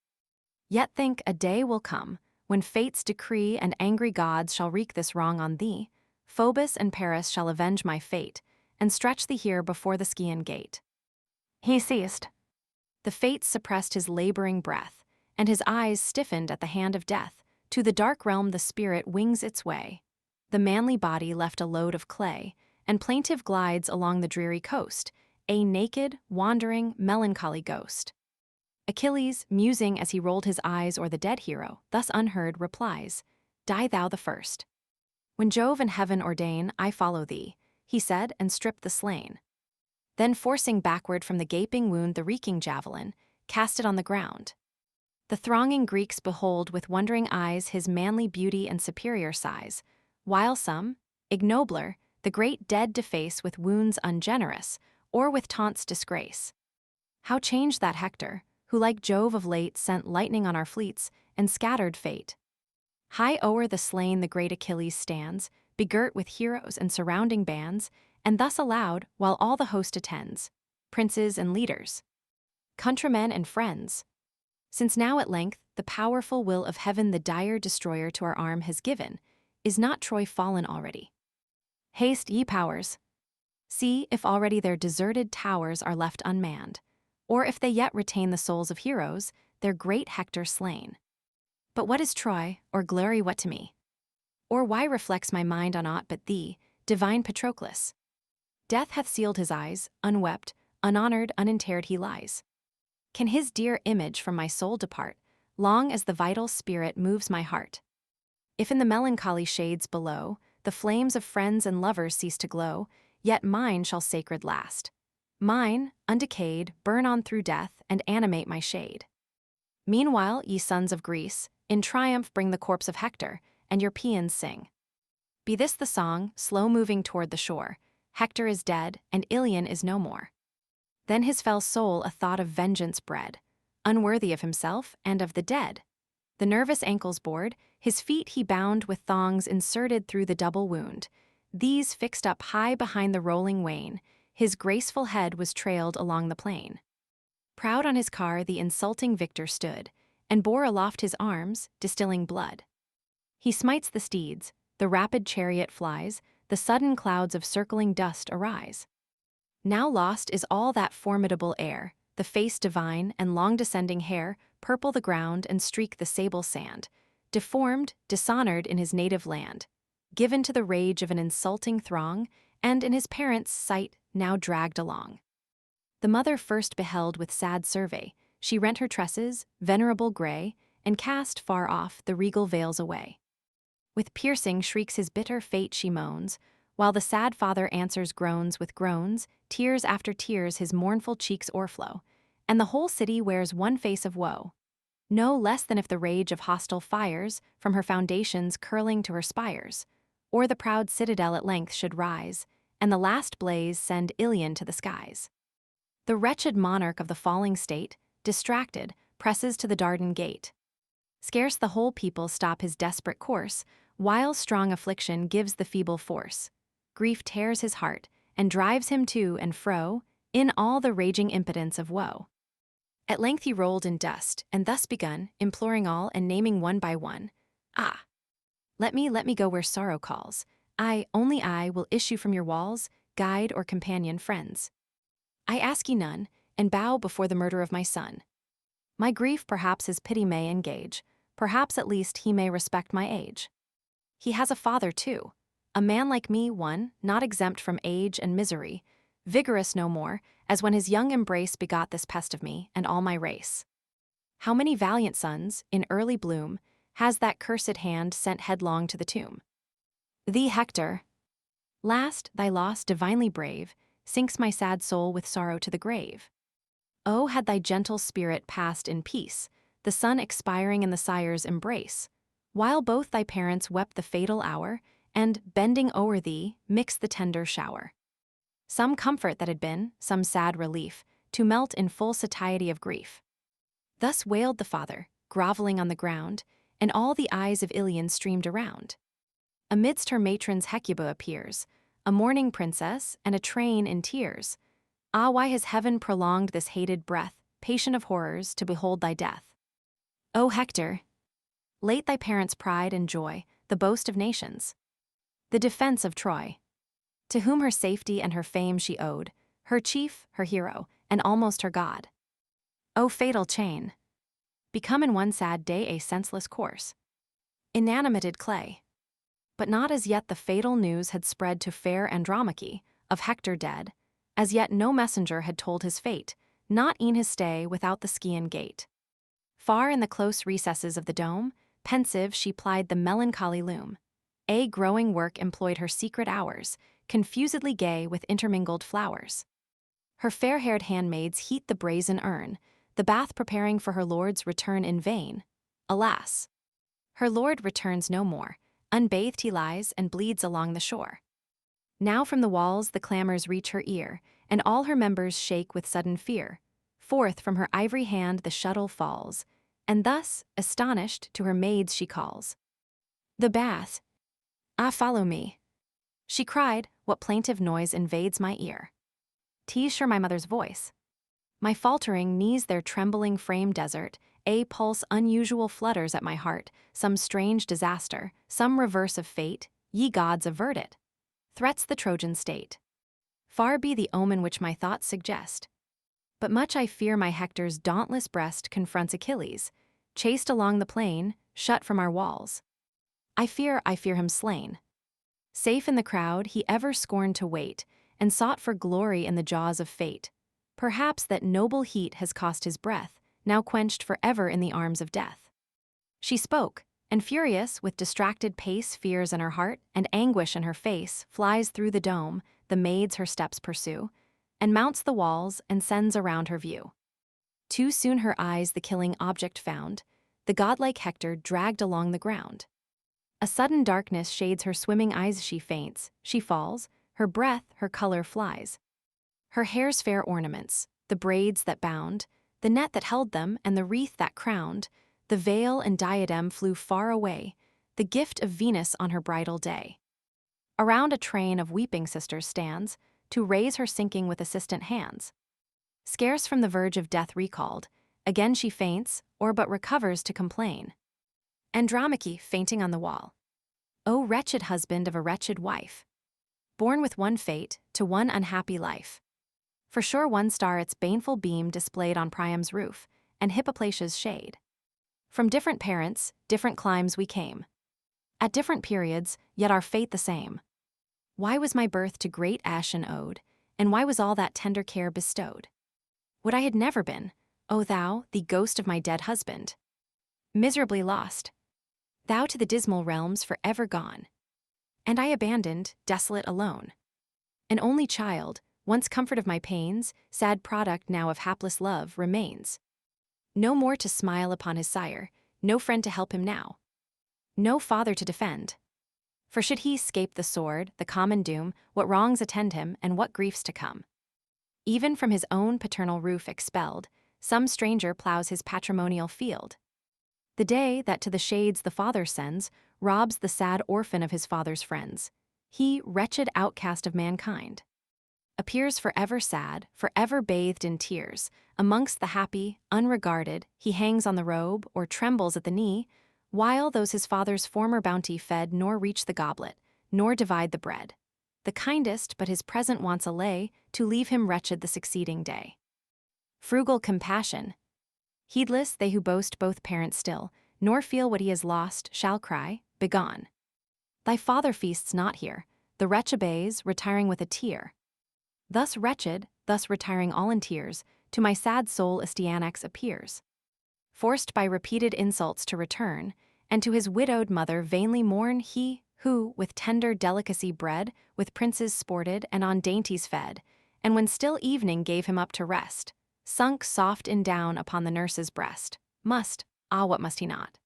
Yet think a day will come, when fate's decree and angry gods shall wreak this wrong on thee. Phoebus and Paris shall avenge my fate, and stretch thee here before the Scaean gate. He ceased. The fates suppressed his laboring breath, and his eyes stiffened at the hand of death. To the dark realm the spirit wings its way. The manly body left a load of clay, and plaintive glides along the dreary coast, a naked, wandering, melancholy ghost. Achilles, musing as he rolled his eyes o'er the dead hero, thus unheard, replies, Die thou the first. When Jove and heaven ordain, I follow thee, he said, and stripped the slain. Then forcing backward from the gaping wound the reeking javelin, cast it on the ground. The thronging Greeks behold with wondering eyes his manly beauty and superior size, while some, ignobler, the great dead deface with wounds ungenerous, or with taunts disgrace. How changed that Hector, who like Jove of late sent lightning on our fleets, and scattered fate. High o'er the slain the great Achilles stands, begirt with heroes and surrounding bands, and thus aloud, while all the host attends, princes and leaders, countrymen and friends. Since now at length the powerful will of heaven the dire destroyer to our arm has given, is not Troy fallen already? Haste, ye powers! See if already their deserted towers are left unmanned, or if they yet retain the souls of heroes, their great Hector slain. But what is Troy, or glory what to me? Or why reflects my mind on aught but thee, divine Patroclus? Death hath sealed his eyes, unwept, unhonored, uninterred he lies. Can his dear image from my soul depart, long as the vital spirit moves my heart? If in the melancholy shades below, the flames of friends and lovers cease to glow, yet mine shall sacred last. Mine, undecayed, burn on through death, and animate my shade. Meanwhile, ye sons of Greece, in triumph bring the corpse of Hector, and your paeans sing. Be this the song, slow moving toward the shore, Hector is dead, and Ilion is no more. Then his fell soul a thought of vengeance bred, unworthy of himself and of the dead. The nervous ankles bored, his feet he bound with thongs inserted through the double wound. These fixed up high behind the rolling wain, his graceful head was trailed along the plain. Proud on his car the insulting victor stood, and bore aloft his arms, distilling blood. He smites the steeds, the rapid chariot flies, the sudden clouds of circling dust arise. Now lost is all that formidable air, the face divine and long descending hair purple the ground and streak the sable sand, deformed, dishonored in his native land, given to the rage of an insulting throng, and in his parents' sight now dragged along. The mother first beheld with sad survey, she rent her tresses, venerable gray, and cast far off the regal veils away. With piercing shrieks his bitter fate she moans, while the sad father answers groans with groans, tears after tears his mournful cheeks o'erflow, and the whole city wears one face of woe, no less than if the rage of hostile fires from her foundations curling to her spires, or the proud citadel at length should rise, and the last blaze send Ilion to the skies. The wretched monarch of the falling state, distracted, presses to the Dardan gate. Scarce the whole people stop his desperate course, while strong affliction gives the feeble force. Grief tears his heart, and drives him to and fro, in all the raging impotence of woe. At length he rolled in dust, and thus begun, imploring all and naming one by one. Ah! Let me go where sorrow calls. I, only I, will issue from your walls, guide or companion friends. I ask ye none, and bow before the murder of my son. My grief perhaps his pity may engage, perhaps at least he may respect my age. He has a father too, a man like me, one, not exempt from age and misery, vigorous no more, as when his young embrace begot this pest of me and all my race. How many valiant sons, in early bloom, has that cursed hand sent headlong to the tomb? Thee, Hector, last, thy loss divinely brave, sinks my sad soul with sorrow to the grave. Oh, had thy gentle spirit passed in peace, the son expiring in the sire's embrace, while both thy parents wept the fatal hour, and, bending o'er thee, mixed the tender shower. Some comfort that had been, some sad relief, to melt in full satiety of grief. Thus wailed the father, groveling on the ground, and all the eyes of Iliad streamed around. Amidst her matrons Hecuba appears, a mourning princess and a train in tears. Ah, why has heaven prolonged this hated breath, patient of horrors, to behold thy death? O Hector, late thy parents' pride and joy, the boast of nations, the defense of Troy, to whom her safety and her fame she owed, her chief, her hero, and almost her god. O fatal chain, become in one sad day a senseless corse, inanimated clay. But not as yet the fatal news had spread to fair Andromache, of Hector dead, as yet no messenger had told his fate, not e'en his stay without the Scaean gate. Far in the close recesses of the dome, pensive she plied the melancholy loom. A growing work employed her secret hours, confusedly gay with intermingled flowers. Her fair-haired handmaids heat the brazen urn, the bath preparing for her lord's return in vain. Alas! Her lord returns no more, unbathed he lies and bleeds along the shore. Now from the walls the clamors reach her ear, and all her members shake with sudden fear. Forth from her ivory hand the shuttle falls, and thus, astonished, to her maids she calls. The bath! Ah, follow me! She cried, what plaintive noise invades my ear? 'Tis sure my mother's voice. My faltering knees their trembling frame desert, a pulse unusual flutters at my heart, some strange disaster, some reverse of fate, ye gods avert it. Threats the Trojan state. Far be the omen which my thoughts suggest. But much I fear my Hector's dauntless breast confronts Achilles, chased along the plain, shut from our walls. I fear him slain. Safe in the crowd, he ever scorned to wait, and sought for glory in the jaws of fate. Perhaps that noble heat has cost his breath, now quenched forever in the arms of death. She spoke, and furious, with distracted pace, fears in her heart, and anguish in her face, flies through the dome, the maids her steps pursue, and mounts the walls, and sends around her view. Too soon her eyes the killing object found, the godlike Hector dragged along the ground. A sudden darkness shades her swimming eyes, she faints, she falls, her breath, her color flies. Her hair's fair ornaments, the braids that bound, the net that held them, and the wreath that crowned, the veil and diadem flew far away, the gift of Venus on her bridal day. Around a train of weeping sisters stands, to raise her sinking with assistant hands. Scarce from the verge of death recalled, again she faints, or but recovers to complain. Andromache fainting on the wall. O wretched husband of a wretched wife! Born with one fate, to one unhappy life. For sure one star its baneful beam displayed on Priam's roof, and Hippoplacia's shade. From different parents, different climes we came. At different periods, yet our fate the same. Why was my birth to great Aeson owed, and why was all that tender care bestowed? Would I had never been, O thou, the ghost of my dead husband! Miserably lost, thou to the dismal realms for ever gone. And I abandoned, desolate alone. An only child, once comfort of my pains, sad product now of hapless love, remains. No more to smile upon his sire, no friend to help him now. No father to defend. For should he escape the sword, the common doom, what wrongs attend him, and what griefs to come? Even from his own paternal roof expelled, some stranger plows his patrimonial field. The day that to the shades the father sends robs the sad orphan of his father's friends. He, wretched outcast of mankind, appears forever sad, forever bathed in tears. Amongst the happy, unregarded, he hangs on the robe or trembles at the knee, while those his father's former bounty fed nor reach the goblet, nor divide the bread. The kindest but his present wants allay, to leave him wretched the succeeding day. Frugal compassion. Heedless they who boast both parents still, nor feel what he has lost, shall cry, begone. Thy father feasts not here, the wretch obeys, retiring with a tear. Thus wretched, thus retiring all in tears, to my sad soul Astyanax appears. Forced by repeated insults to return, and to his widowed mother vainly mourn, he, who, with tender delicacy bred, with princes sported, and on dainties fed, and when still evening gave him up to rest, sunk soft in down upon the nurse's breast, must, ah, what must he not?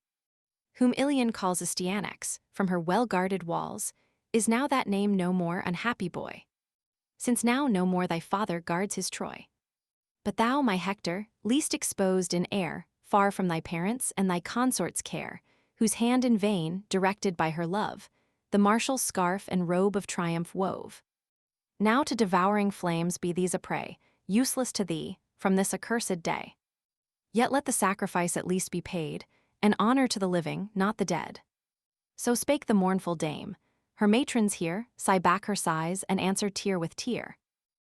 Whom Iliad calls Astyanax, from her well-guarded walls, is now that name no more, unhappy boy, since now no more thy father guards his Troy. But thou, my Hector, least exposed in air, far from thy parents' and thy consort's care, whose hand in vain, directed by her love, the martial scarf and robe of triumph wove. Now to devouring flames be these a prey, useless to thee, from this accursed day. Yet let the sacrifice at least be paid, and honor to the living, not the dead. So spake the mournful dame. Her matrons hear, sigh back her sighs, and answer tear with tear.